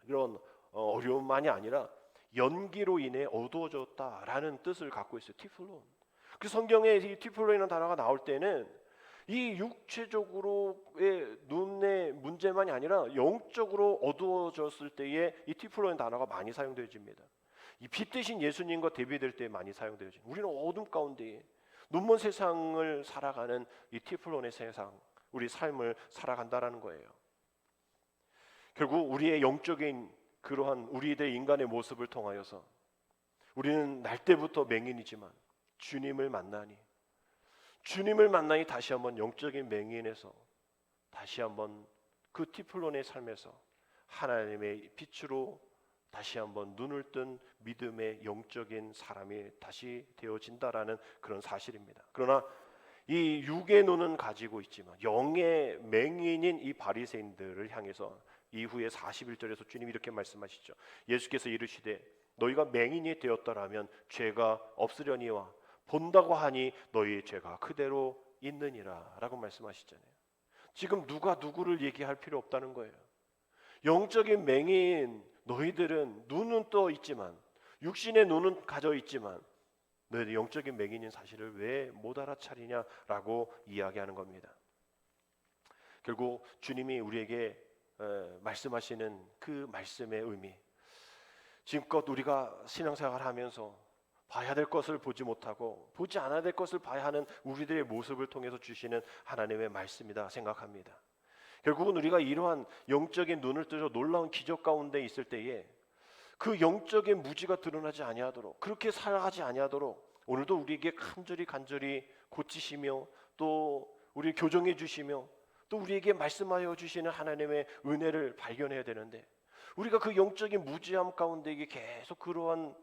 이런 어려움만이 아니라 연기로 인해 어두워졌다라는 뜻을 갖고 있어요. 티플론. 그 성경에 이 티플론이라는 단어가 나올 때는 이 육체적으로의 눈의 문제만이 아니라 영적으로 어두워졌을 때에 이 티플론이라는 단어가 많이 사용되어집니다. 이 빛 대신 예수님과 대비될 때 많이 사용되어집니다. 우리는 어둠 가운데 눈먼 세상을 살아가는 이 티플론의 세상, 우리 삶을 살아간다라는 거예요. 결국 우리의 영적인 그러한 우리의 인간의 모습을 통하여서 우리는 날 때부터 맹인이지만 주님을 만나니 다시 한번 영적인 맹인에서 다시 한번 그 티플론의 삶에서 하나님의 빛으로 다시 한번 눈을 뜬 믿음의 영적인 사람이 다시 되어진다라는 그런 사실입니다. 그러나 이 육의 눈은 가지고 있지만 영의 맹인인 이 바리새인들을 향해서 이후에 41절에서 주님이 이렇게 말씀하시죠. 예수께서 이르시되 너희가 맹인이 되었더라면 죄가 없으려니와 본다고 하니 너희의 죄가 그대로 있느니라 라고 말씀하시잖아요. 지금 누가 누구를 얘기할 필요 없다는 거예요. 영적인 맹인 너희들은 눈은 떠 있지만 육신의 눈은 가져 있지만 너희들 영적인 맹인인 사실을 왜 못 알아차리냐라고 이야기하는 겁니다. 결국 주님이 우리에게 말씀하시는 그 말씀의 의미, 지금껏 우리가 신앙생활을 하면서 봐야 될 것을 보지 못하고 보지 않아야 될 것을 봐야 하는 우리들의 모습을 통해서 주시는 하나님의 말씀이다 생각합니다. 결국은 우리가 이러한 영적인 눈을 뜨서 놀라운 기적 가운데 있을 때에 그 영적인 무지가 드러나지 아니하도록 그렇게 살아가지 아니하도록 오늘도 우리에게 간절히 고치시며 또 우리를 교정해 주시며 또 우리에게 말씀하여 주시는 하나님의 은혜를 발견해야 되는데 우리가 그 영적인 무지함 가운데 이게 계속 그러한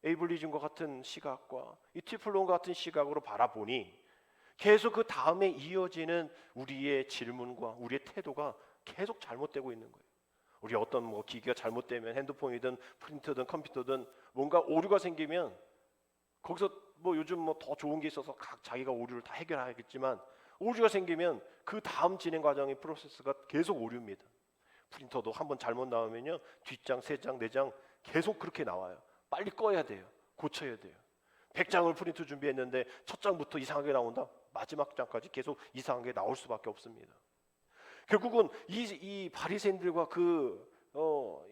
에이블리즘과 같은 시각과 이 티플론과 같은 시각으로 바라보니 계속 그 다음에 이어지는 우리의 질문과 우리의 태도가 계속 잘못되고 있는 거예요. 우리 어떤 뭐 기기가 잘못되면 핸드폰이든 프린터든 컴퓨터든 뭔가 오류가 생기면 거기서 뭐 요즘 뭐 더 좋은 게 있어서 각 자기가 오류를 다 해결하겠지만 오류가 생기면 그 다음 진행 과정의 프로세스가 계속 오류입니다. 프린터도 한번 잘못 나오면요 뒷장, 세 장, 네 장 계속 그렇게 나와요. 빨리 꺼야 돼요. 고쳐야 돼요. 100장을 프린트 준비했는데 첫 장부터 이상하게 나온다. 마지막 장까지 계속 이상한 게 나올 수밖에 없습니다. 결국은 이 바리새인들과 그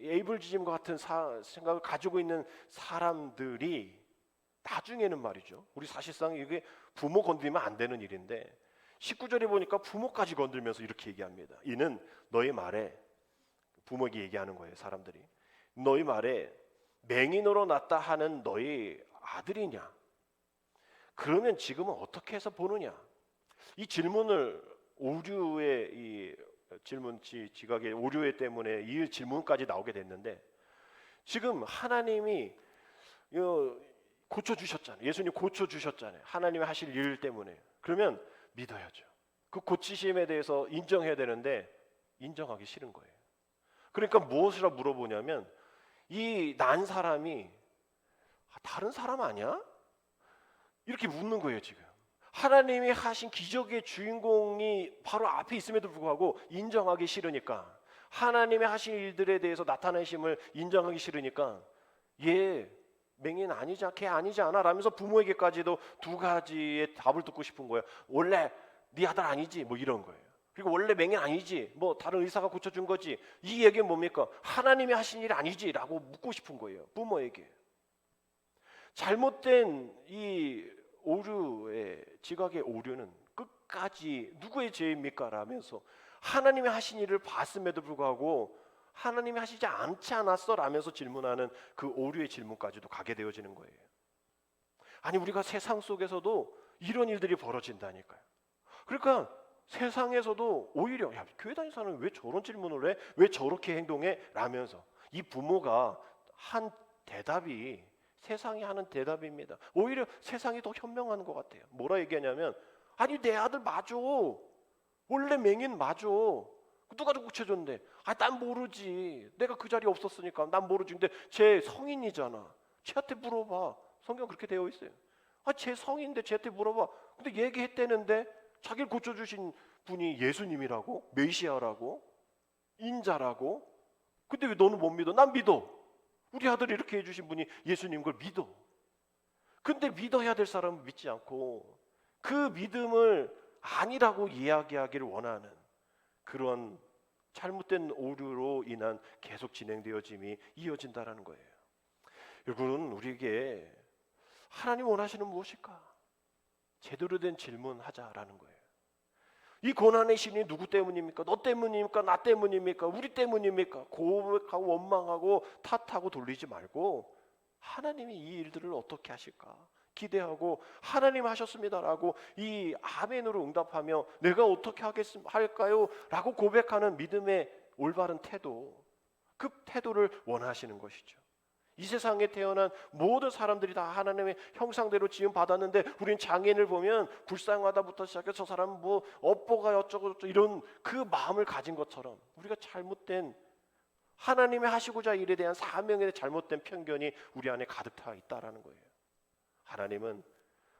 에이블리즘과 같은 생각을 가지고 있는 사람들이 나중에는 말이죠. 우리 사실상 이게 부모 건드리면 안 되는 일인데 19절에 보니까 부모까지 건들면서 이렇게 얘기합니다. 이는 너희 말에 부모에게 얘기하는 거예요. 사람들이 너희 말에 맹인으로 났다 하는 너희 아들이냐? 그러면 지금은 어떻게 해서 보느냐? 이 질문을 오류의 이 질문 지각의 오류의 때문에 이 질문까지 나오게 됐는데 지금 하나님이 고쳐 주셨잖아요. 예수님 고쳐 주셨잖아요. 하나님이 하실 일 때문에. 그러면 믿어야죠. 그 고치심에 대해서 인정해야 되는데 인정하기 싫은 거예요. 그러니까 무엇이라 물어보냐면 이 난 사람이 다른 사람 아니야? 이렇게 묻는 거예요. 지금 하나님이 하신 기적의 주인공이 바로 앞에 있음에도 불구하고 인정하기 싫으니까, 하나님이 하신 일들에 대해서 나타내심을 인정하기 싫으니까 얘 맹인 아니지, 걔 아니지 않아 라면서 부모에게까지도 두 가지의 답을 듣고 싶은 거예요. 원래 네 아들 아니지, 뭐 이런 거예요. 그리고 원래 맹인 아니지, 뭐 다른 의사가 고쳐준 거지. 이 얘기는 뭡니까? 하나님이 하신 일 아니지 라고 묻고 싶은 거예요, 부모에게. 잘못된 이 오류의 지각의 오류는 끝까지 누구의 죄입니까? 라면서 하나님이 하신 일을 봤음에도 불구하고 하나님이 하시지 않지 않았어? 라면서 질문하는 그 오류의 질문까지도 가게 되어지는 거예요. 아니, 우리가 세상 속에서도 이런 일들이 벌어진다니까요. 그러니까 세상에서도 오히려 야, 교회 다니는 사람은 왜 저런 질문을 해? 왜 저렇게 행동해? 라면서 이 부모가 한 대답이 세상이 하는 대답입니다. 오히려 세상이 더 현명한 것 같아요. 뭐라 얘기하냐면, 아니 내 아들 맞아, 원래 맹인 맞아, 누가 좀 고쳐줬는데, 난 모르지, 내가 그 자리에 없었으니까 난 모르지. 근데 쟤 성인이잖아, 쟤한테 물어봐. 성경 그렇게 되어 있어요. 쟤 성인인데 쟤한테 물어봐. 근데 얘기했대는데 자기를 고쳐주신 분이 예수님이라고, 메시아라고, 인자라고. 근데 왜 너는 못 믿어? 난 믿어. 우리 아들이 이렇게 해주신 분이 예수님 걸 믿어. 근데 믿어야 될 사람은 믿지 않고 그 믿음을 아니라고 이야기하기를 원하는 그런 잘못된 오류로 인한 계속 진행되어짐이 이어진다라는 거예요. 여러분, 우리에게 하나님 원하시는 무엇일까? 제대로 된 질문하자라는 거예요. 이 고난의 시련이 누구 때문입니까? 너 때문입니까? 나 때문입니까? 우리 때문입니까? 고백하고 원망하고 탓하고 돌리지 말고, 하나님이 이 일들을 어떻게 하실까 기대하고, 하나님 하셨습니다라고 이 아멘으로 응답하며 내가 어떻게 할까요? 라고 고백하는 믿음의 올바른 태도, 그 태도를 원하시는 것이죠. 이 세상에 태어난 모든 사람들이 다 하나님의 형상대로 지음 받았는데, 우린 장애인을 보면 불쌍하다부터 시작해서 저 사람은 뭐 업보가 어쩌고 저쩌고 이런 그 마음을 가진 것처럼, 우리가 잘못된 하나님이 하시고자 일에 대한 사명에 대한 잘못된 편견이 우리 안에 가득 차 있다라는 거예요. 하나님은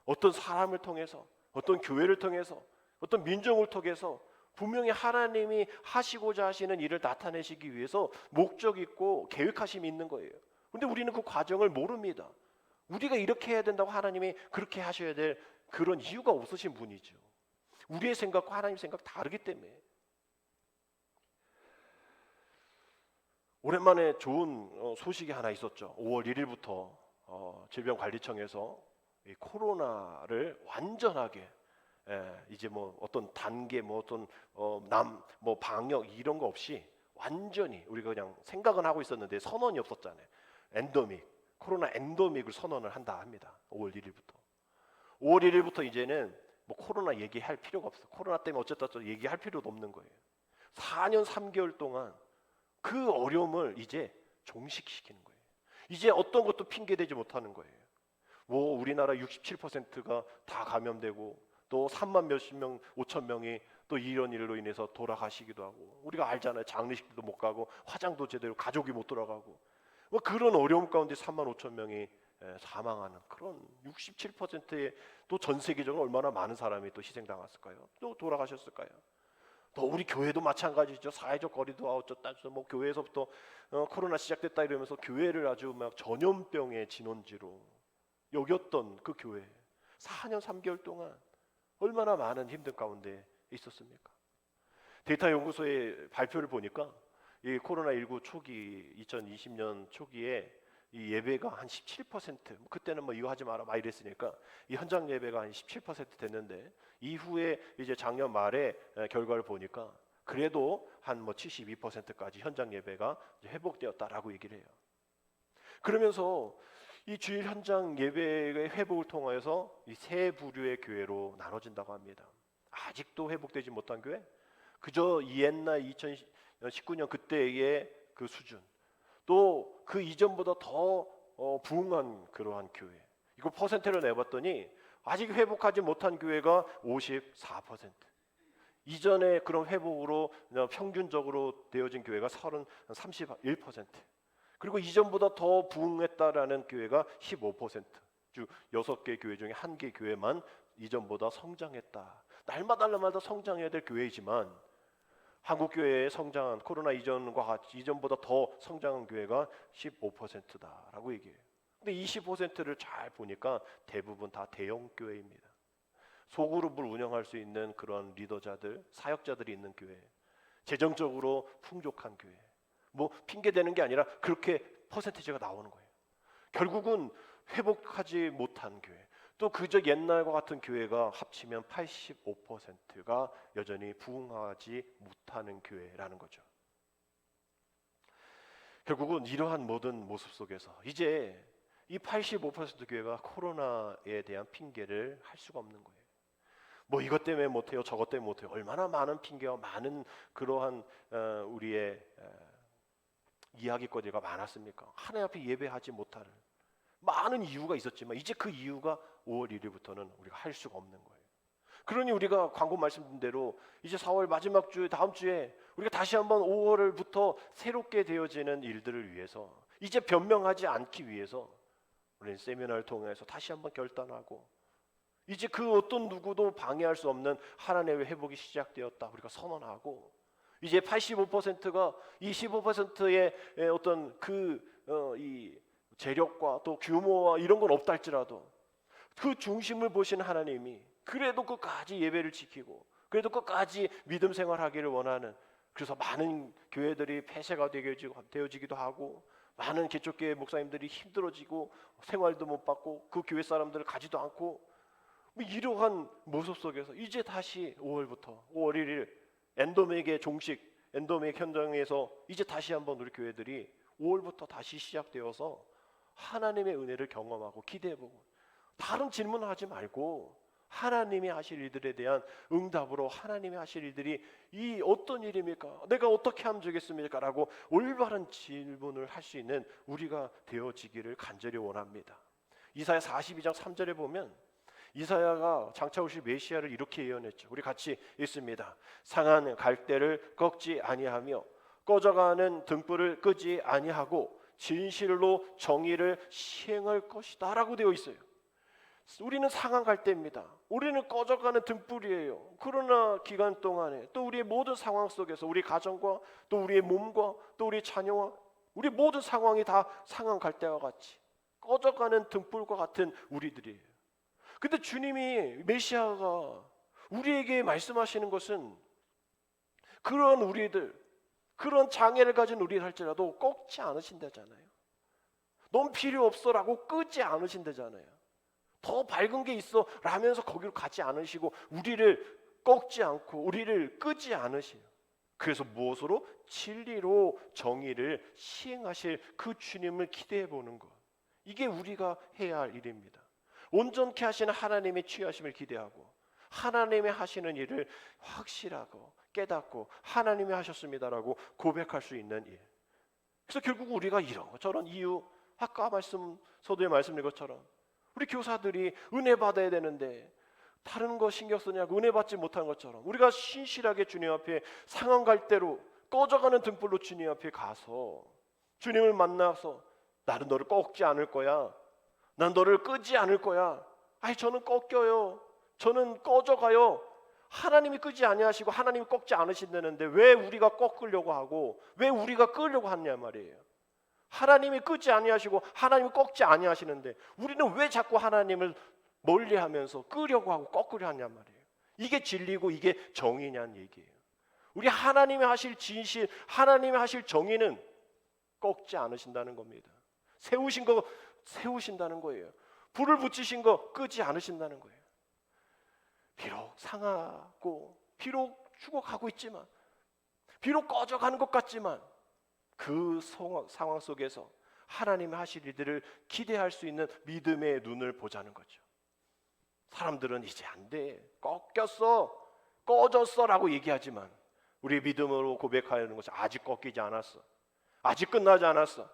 어떤 사람을 통해서, 어떤 교회를 통해서, 어떤 민족을 통해서 분명히 하나님이 하시고자 하시는 일을 나타내시기 위해서 목적 있고 계획하심이 있는 거예요. 근데 우리는 그 과정을 모릅니다. 우리가 이렇게 해야 된다고 하나님이 그렇게 하셔야 될 그런 이유가 없으신 분이죠. 우리의 생각과 하나님의 생각 다르기 때문에. 오랜만에 좋은 소식이 하나 있었죠. 5월 1일부터 질병관리청에서 이 코로나를 완전하게, 이제 뭐 어떤 단계, 뭐 어떤 뭐 방역 이런 거 없이 완전히, 우리가 그냥 생각은 하고 있었는데 선언이 없었잖아요. 코로나 엔더믹을 선언을 한다 합니다. 5월 1일부터. 5월 1일부터 이제는 뭐 코로나 얘기할 필요가 없어. 코로나 때문에 어쨌든 얘기할 필요도 없는 거예요. 4년 3개월 동안 그 어려움을 이제 종식시키는 거예요. 이제 어떤 것도 핑계대지 못하는 거예요. 뭐 우리나라 67%가 다 감염되고, 또 3만 몇십 명, 5천 명이 또 이런 일로 인해서 돌아가시기도 하고, 우리가 알잖아요. 장례식도 못 가고, 화장도 제대로 가족이 못 돌아가고, 뭐 그런 어려움 가운데 3만 5천 명이 사망하는 그런 67%의, 또 전 세계적으로 얼마나 많은 사람이 또 희생당했을까요? 또 돌아가셨을까요? 또 우리 교회도 마찬가지죠. 사회적 거리도 어쩌다 뭐 교회에서부터 코로나 시작됐다 이러면서 교회를 아주 막 전염병의 진원지로 여겼던 그 교회, 4년 3개월 동안 얼마나 많은 힘든 가운데 있었습니까? 데이터 연구소의 발표를 보니까 이 코로나19 초기 2020년 초기에 이 예배가 한 17%, 그때는 뭐 이거 하지 마라 막 이랬으니까 이 현장 예배가 한 17% 됐는데, 이후에 이제 작년 말에 결과를 보니까 그래도 한 뭐 72%까지 현장 예배가 이제 회복되었다라고 얘기를 해요. 그러면서 이 주일 현장 예배의 회복을 통해서 이 세 부류의 교회로 나눠진다고 합니다. 아직도 회복되지 못한 교회, 그저 옛날 2019년 그때의 그 수준, 또 그 이전보다 더 부흥한 그러한 교회, 이거 퍼센트를 내봤더니 아직 회복하지 못한 교회가 54%, 이전에 그런 회복으로 평균적으로 되어진 교회가 31%, 그리고 이전보다 더 부흥했다라는 교회가 15%, 주 6개 교회 중에 1개 교회만 이전보다 성장했다. 날마다 성장해야 될 교회이지만 한국 교회의 성장은 코로나 이전과 같이 이전보다 더 성장한 교회가 15%다라고 얘기해요. 근데 20%를 잘 보니까 대부분 다 대형 교회입니다. 소그룹을 운영할 수 있는 그런 리더자들, 사역자들이 있는 교회, 재정적으로 풍족한 교회. 뭐 핑계 대는 게 아니라 그렇게 퍼센티지가 나오는 거예요. 결국은 회복하지 못한 교회, 또 그저 옛날과 같은 교회가 합치면 85%가 여전히 부흥하지 못하는 교회라는 거죠. 결국은 이러한 모든 모습 속에서 이제 이 85% 교회가 코로나에 대한 핑계를 할 수가 없는 거예요. 뭐 이것 때문에 못해요, 저것 때문에 못해요. 얼마나 많은 핑계와 많은 그러한 우리의 이야기거리가 많았습니까? 하나님 앞에 예배하지 못할 많은 이유가 있었지만 이제 그 이유가 5월 1일부터는 우리가 할 수가 없는 거예요. 그러니 우리가 광고 말씀드린 대로 이제 4월 마지막 주 다음 주에 우리가 다시 한번 5월부터 새롭게 되어지는 일들을 위해서 이제 변명하지 않기 위해서 우리는 세미나를 통해서 다시 한번 결단하고 이제 그 어떤 누구도 방해할 수 없는 하나님의 회복이 시작되었다 우리가 선언하고 이제 85%가 이 15%의 어떤 이 재력과 또 규모와 이런 건 없다 할지라도 그 중심을 보시는 하나님이 그래도 끝까지 예배를 지키고 그래도 끝까지 믿음 생활하기를 원하는, 그래서 많은 교회들이 폐쇄가 되어지기도 하고 많은 개척교회 목사님들이 힘들어지고 생활도 못 받고 그 교회 사람들을 가지도 않고 이러한 모습 속에서 이제 다시 5월부터 5월 1일 엔도맥의 종식 엔도맥 현장에서 이제 다시 한번 우리 교회들이 5월부터 다시 시작되어서 하나님의 은혜를 경험하고 기대해보고 다른 질문을 하지 말고 하나님이 하실 일들에 대한 응답으로 하나님이 하실 일들이 이 어떤 일입니까? 내가 어떻게 하면 되겠습니까? 라고 올바른 질문을 할 수 있는 우리가 되어지기를 간절히 원합니다. 이사야 42장 3절에 보면 이사야가 장차 오실 메시아를 이렇게 예언했죠. 우리 같이 읽습니다. 상한 갈대를 꺾지 아니하며 꺼져가는 등불을 끄지 아니하고 진실로 정의를 시행할 것이다 라고 되어 있어요. 우리는 상한 갈대입니다. 우리는 꺼져가는 등불이에요. 코로나 기간 동안에 또 우리의 모든 상황 속에서 우리 가정과 또 우리의 몸과 또 우리 자녀와 우리 모든 상황이 다 상한 갈대와 같이 꺼져가는 등불과 같은 우리들이에요. 근데 주님이 메시아가 우리에게 말씀하시는 것은 그런 우리들, 그런 장애를 가진 우리를 할지라도 꺾지 않으신다잖아요. 넌 필요 없어라고 끄지 않으신다잖아요. 더 밝은 게 있어 라면서 거기로 가지 않으시고 우리를 꺾지 않고 우리를 끄지 않으시요. 그래서 무엇으로? 진리로 정의를 시행하실 그 주님을 기대해 보는 것, 이게 우리가 해야 할 일입니다. 온전케 하시는 하나님의 취하심을 기대하고 하나님의 하시는 일을 확실하고 깨닫고 하나님이 하셨습니다라고 고백할 수 있는 일. 그래서 결국 우리가 이런 것 저런 이유, 아까 서두에 말씀드린 것처럼 우리 교사들이 은혜 받아야 되는데 다른 거 신경 쓰냐고 은혜 받지 못한 것처럼 우리가 신실하게 주님 앞에 상한 갈대로 꺼져가는 등불로 주님 앞에 가서 주님을 만나서 나는 너를 꺾지 않을 거야, 난 너를 끄지 않을 거야. 아니 저는 꺾여요, 저는 꺼져가요. 하나님이 끄지 아니하시고 하나님이 꺾지 않으신다는데 왜 우리가 꺾으려고 하고 왜 우리가 끄려고 하냐 말이에요. 하나님이 끄지 아니하시고 하나님이 꺾지 아니하시는데 우리는 왜 자꾸 하나님을 멀리하면서 끄려고 하고 꺾으려 하냐 말이에요. 이게 진리고 이게 정의냐는 얘기예요. 우리 하나님이 하실 진실, 하나님이 하실 정의는 꺾지 않으신다는 겁니다. 세우신 거 세우신다는 거예요. 불을 붙이신 거 끄지 않으신다는 거예요. 비록 상하고 비록 죽어가고 있지만 비록 꺼져가는 것 같지만 그 상황 속에서 하나님이 하실 일들을 기대할 수 있는 믿음의 눈을 보자는 거죠. 사람들은 이제 안 돼, 꺾였어, 꺼졌어 라고 얘기하지만 우리 믿음으로 고백하는 것은 아직 꺾이지 않았어, 아직 끝나지 않았어.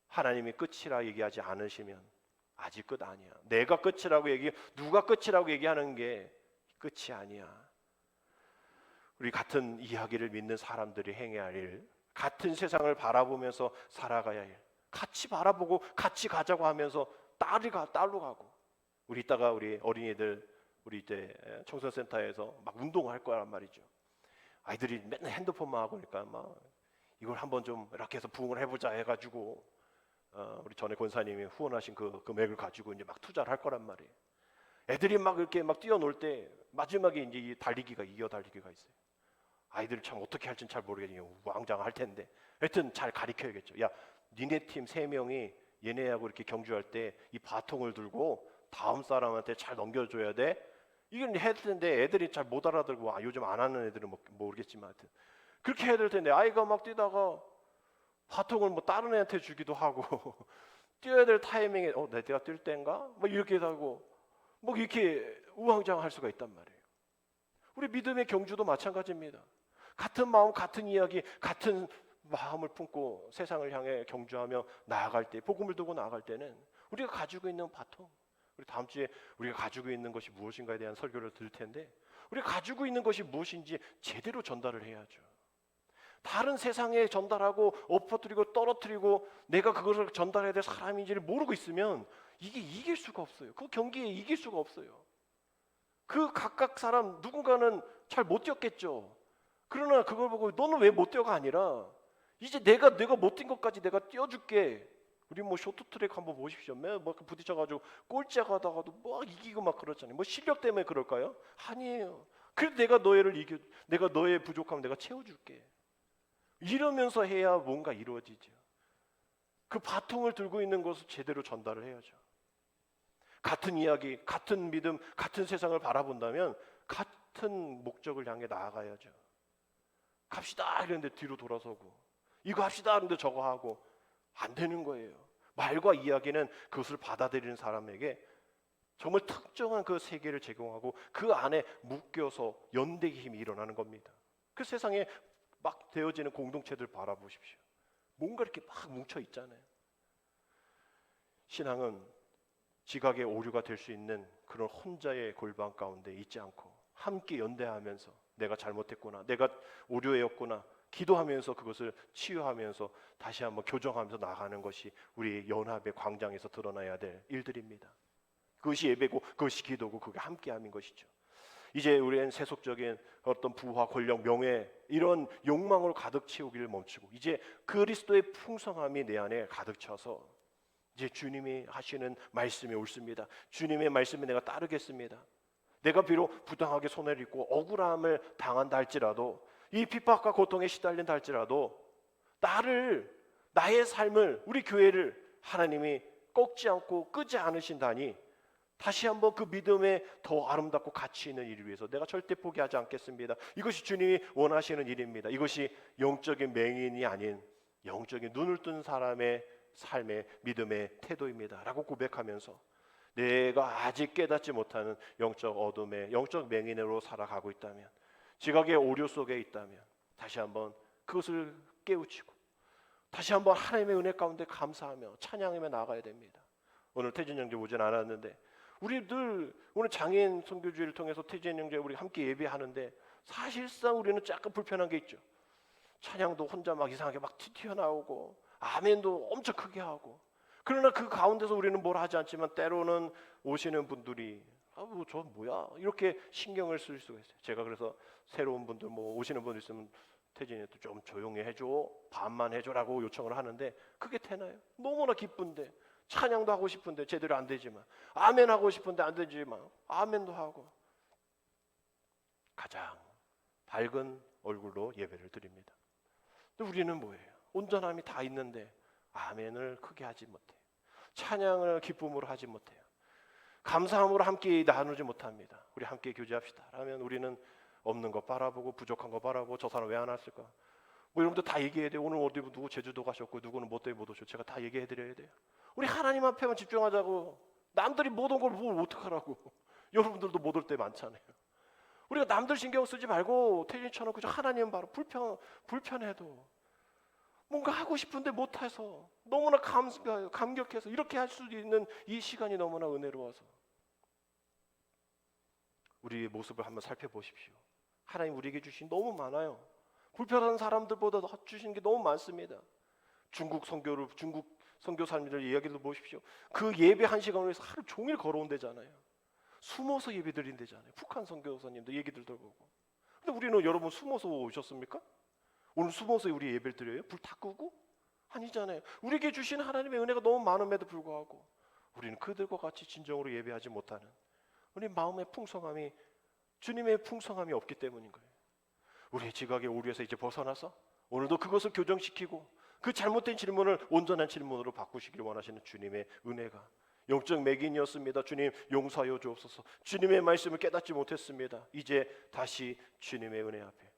하나님이 끝이라 얘기하지 않으시면 아직 끝 아니야. 내가 끝이라고 누가 끝이라고 얘기하는 게 끝이 아니야. 우리 같은 이야기를 믿는 사람들이 행해야 할 일, 같은 세상을 바라보면서 살아가야 할 일, 같이 바라보고 같이 가자고 하면서 딸로 가고, 우리 이따가 우리 어린이들 우리 이제 청소년센터에서 막 운동할 거란 말이죠. 아이들이 맨날 핸드폰만 하고 그러니까 막 이걸 한번 좀 이렇게 해서 부흥을 해보자 해가지고 우리 전에 권사님이 후원하신 그 금액을 가지고 이제 막 투자를 할 거란 말이에요. 애들이 막 이렇게 막 뛰어놀 때 마지막에 이제 이 달리기가 이겨 달리기가 있어요. 아이들 참 어떻게 할지는 잘 모르겠네요. 왕장할 텐데 하여튼 잘 가르쳐야겠죠. 야, 니네 팀 3명이 얘네하고 이렇게 경주할 때 이 바통을 들고 다음 사람한테 잘 넘겨줘야 돼. 이건 해야 되는데 애들이 잘 못 알아들고, 요즘 안 하는 애들은 모르겠지만 하여튼 그렇게 해야 될 텐데 아이가 막 뛰다가 바통을 뭐 다른 애한테 주기도 하고 뛰어야 될 타이밍에 내가 뛸 때인가? 뭐 이렇게 하고 뭐 이렇게 우왕좌왕할 수가 있단 말이에요. 우리 믿음의 경주도 마찬가지입니다. 같은 마음, 같은 이야기, 같은 마음을 품고 세상을 향해 경주하며 나아갈 때, 복음을 두고 나아갈 때는 우리가 가지고 있는 바통, 우리 다음 주에 우리가 가지고 있는 것이 무엇인가에 대한 설교를 들을 텐데, 우리가 가지고 있는 것이 무엇인지 제대로 전달을 해야죠. 다른 세상에 전달하고 엎어뜨리고 떨어뜨리고 내가 그것을 전달해야 될 사람인지를 모르고 있으면 이게 이길 수가 없어요. 그 경기에 이길 수가 없어요. 그 각각 사람 누군가는 잘 못 뛰었겠죠. 그러나 그걸 보고 너는 왜 못 뛰어가 아니라 이제 내가 못 뛴 것까지 내가 뛰어줄게. 우리 뭐 쇼트트랙 한번 보십시오. 뭐 부딪혀가지고 꼴찌하다가도 막 이기고 막 그렇잖아요. 뭐 실력 때문에 그럴까요? 아니에요. 그래도 내가 너의 부족함을 내가 채워줄게. 이러면서 해야 뭔가 이루어지죠. 그 바통을 들고 있는 것을 제대로 전달을 해야죠. 같은 이야기, 같은 믿음, 같은 세상을 바라본다면 같은 목적을 향해 나아가야죠. 갑시다 이랬는데 뒤로 돌아서고 이거 합시다 하는데 저거 하고 안 되는 거예요. 말과 이야기는 그것을 받아들이는 사람에게 정말 특정한 그 세계를 제공하고 그 안에 묶여서 연대의 힘이 일어나는 겁니다. 그 세상에 막 되어지는 공동체들 바라보십시오. 뭔가 이렇게 막 뭉쳐 있잖아요. 신앙은 지각의 오류가 될 수 있는 그런 혼자의 골방 가운데 있지 않고 함께 연대하면서 내가 잘못했구나, 내가 오류였구나 기도하면서 그것을 치유하면서 다시 한번 교정하면서 나가는 것이 우리 연합의 광장에서 드러나야 될 일들입니다. 그것이 예배고 그것이 기도고 그게 함께함인 것이죠. 이제 우리는 세속적인 어떤 부와 권력, 명예 이런 욕망으로 가득 채우기를 멈추고 이제 그리스도의 풍성함이 내 안에 가득 차서 이제 주님이 하시는 말씀이 옳습니다. 주님의 말씀에 내가 따르겠습니다. 내가 비록 부당하게 손해를 입고 억울함을 당한다 할지라도 이 핍박과 고통에 시달린다 할지라도 나의 삶을 우리 교회를 하나님이 꺾지 않고 끄지 않으신다니 다시 한번 그 믿음에 더 아름답고 가치 있는 일을 위해서 내가 절대 포기하지 않겠습니다. 이것이 주님이 원하시는 일입니다. 이것이 영적인 맹인이 아닌 영적인 눈을 뜬 사람의 삶의 믿음의 태도입니다 라고 고백하면서 내가 아직 깨닫지 못하는 영적 어둠의 영적 맹인으로 살아가고 있다면, 지각의 오류 속에 있다면 다시 한번 그것을 깨우치고 다시 한번 하나님의 은혜 가운데 감사하며 찬양하며 나아가야 됩니다. 오늘 태진 형제 오진 않았는데 우리 늘 오늘 장애인 선교주의를 통해서 태진 형제 우리 함께 예배하는데 사실상 우리는 약간 불편한 게 있죠. 찬양도 혼자 막 이상하게 막 튀어나오고 아멘도 엄청 크게 하고, 그러나 그 가운데서 우리는 뭘 하지 않지만 때로는 오시는 분들이 저 뭐야 이렇게 신경을 쓸 수가 있어요. 제가 그래서 새로운 분들 뭐 오시는 분들 있으면 태진이도 좀 조용히 해줘, 반만 해줘라고 요청을 하는데 그게 되나요? 너무나 기쁜데 찬양도 하고 싶은데 제대로 안 되지만, 아멘 하고 싶은데 안 되지만 아멘도 하고, 가장 밝은 얼굴로 예배를 드립니다. 근데 우리는 뭐예요? 온전함이 다 있는데 아멘을 크게 하지 못해요. 찬양을 기쁨으로 하지 못해요. 감사함으로 함께 나누지 못합니다. 우리 함께 교제합시다 라면 우리는 없는 거 바라보고 부족한 거 바라보고 저 사람 왜 안 왔을까? 뭐 여러분들 다 얘기해야 돼요. 오늘 어디 누구 제주도 가셨고 누구는 뭐 때문에 못 오셨고 제가 다 얘기해 드려야 돼요. 우리 하나님 앞에만 집중하자고. 남들이 못 온 걸 뭘 어떡하라고. 여러분들도 못 올 때 많잖아요. 우리가 남들 신경 쓰지 말고 태진처럼 그저 하나님 바로 불편해도 뭔가 하고 싶은데 못해서 너무나 감격해서 이렇게 할 수 있는 이 시간이 너무나 은혜로워서 우리의 모습을 한번 살펴보십시오. 하나님 우리에게 주신 너무 많아요. 불편한 사람들보다 주신 게 너무 많습니다. 중국 선교사님들 이야기를 보십시오. 그 예배 1시간을 위해서 하루 종일 걸어온대잖아요. 숨어서 예배 드린대잖아요. 북한 선교사님들 얘기들 들어보고. 근데 우리는 여러분 숨어서 오셨습니까? 오늘 숨어서 우리 예배를 드려요? 불 다 끄고? 아니잖아요. 우리에게 주신 하나님의 은혜가 너무 많음에도 불구하고 우리는 그들과 같이 진정으로 예배하지 못하는, 우리 마음의 풍성함이, 주님의 풍성함이 없기 때문인 거예요. 우리의 지각의 오류에서 이제 벗어나서 오늘도 그것을 교정시키고 그 잘못된 질문을 온전한 질문으로 바꾸시기를 원하시는 주님의 은혜가, 영적 맥인이었습니다. 주님 용서하여 주옵소서. 주님의 말씀을 깨닫지 못했습니다. 이제 다시 주님의 은혜 앞에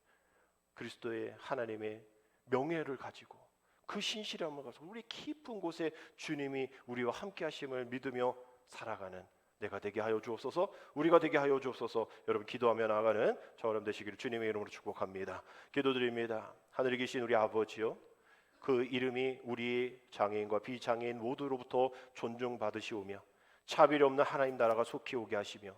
그리스도의 하나님의 명예를 가지고 그 신실함을 가지고 우리 깊은 곳에 주님이 우리와 함께 하심을 믿으며 살아가는 내가 되게 하여 주옵소서. 우리가 되게 하여 주옵소서. 여러분 기도하며 나아가는 저처럼 되시기를 주님의 이름으로 축복합니다. 기도드립니다. 하늘에 계신 우리 아버지요, 그 이름이 우리 장애인과 비장애인 모두로부터 존중받으시오며 차별이 없는 하나님 나라가 속히 오게 하시며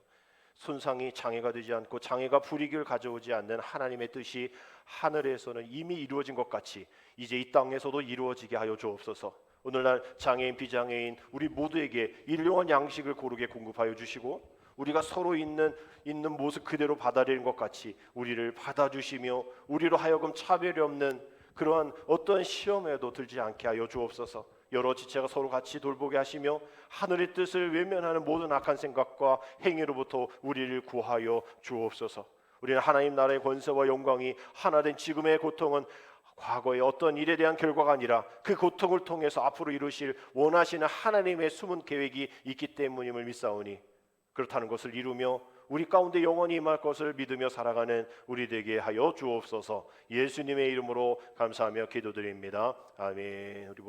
손상이 장애가 되지 않고 장애가 불이익을 가져오지 않는 하나님의 뜻이 하늘에서는 이미 이루어진 것 같이 이제 이 땅에서도 이루어지게 하여 주옵소서. 오늘날 장애인 비장애인 우리 모두에게 일용할 양식을 고르게 공급하여 주시고 우리가 서로 있는 모습 그대로 받아들이는 것 같이 우리를 받아주시며 우리로 하여금 차별이 없는 그러한 어떤 시험에도 들지 않게 하여 주옵소서. 여러 지체가 서로 같이 돌보게 하시며 하늘의 뜻을 외면하는 모든 악한 생각과 행위로부터 우리를 구하여 주옵소서. 우리는 하나님 나라의 권세와 영광이 하나된 지금의 고통은 과거의 어떤 일에 대한 결과가 아니라 그 고통을 통해서 앞으로 이루실 원하시는 하나님의 숨은 계획이 있기 때문임을 믿사오니 그렇다는 것을 이루며 우리 가운데 영원히 임할 것을 믿으며 살아가는 우리 되게 하여 주옵소서. 예수님의 이름으로 감사하며 기도드립니다. 아멘. 우리 모두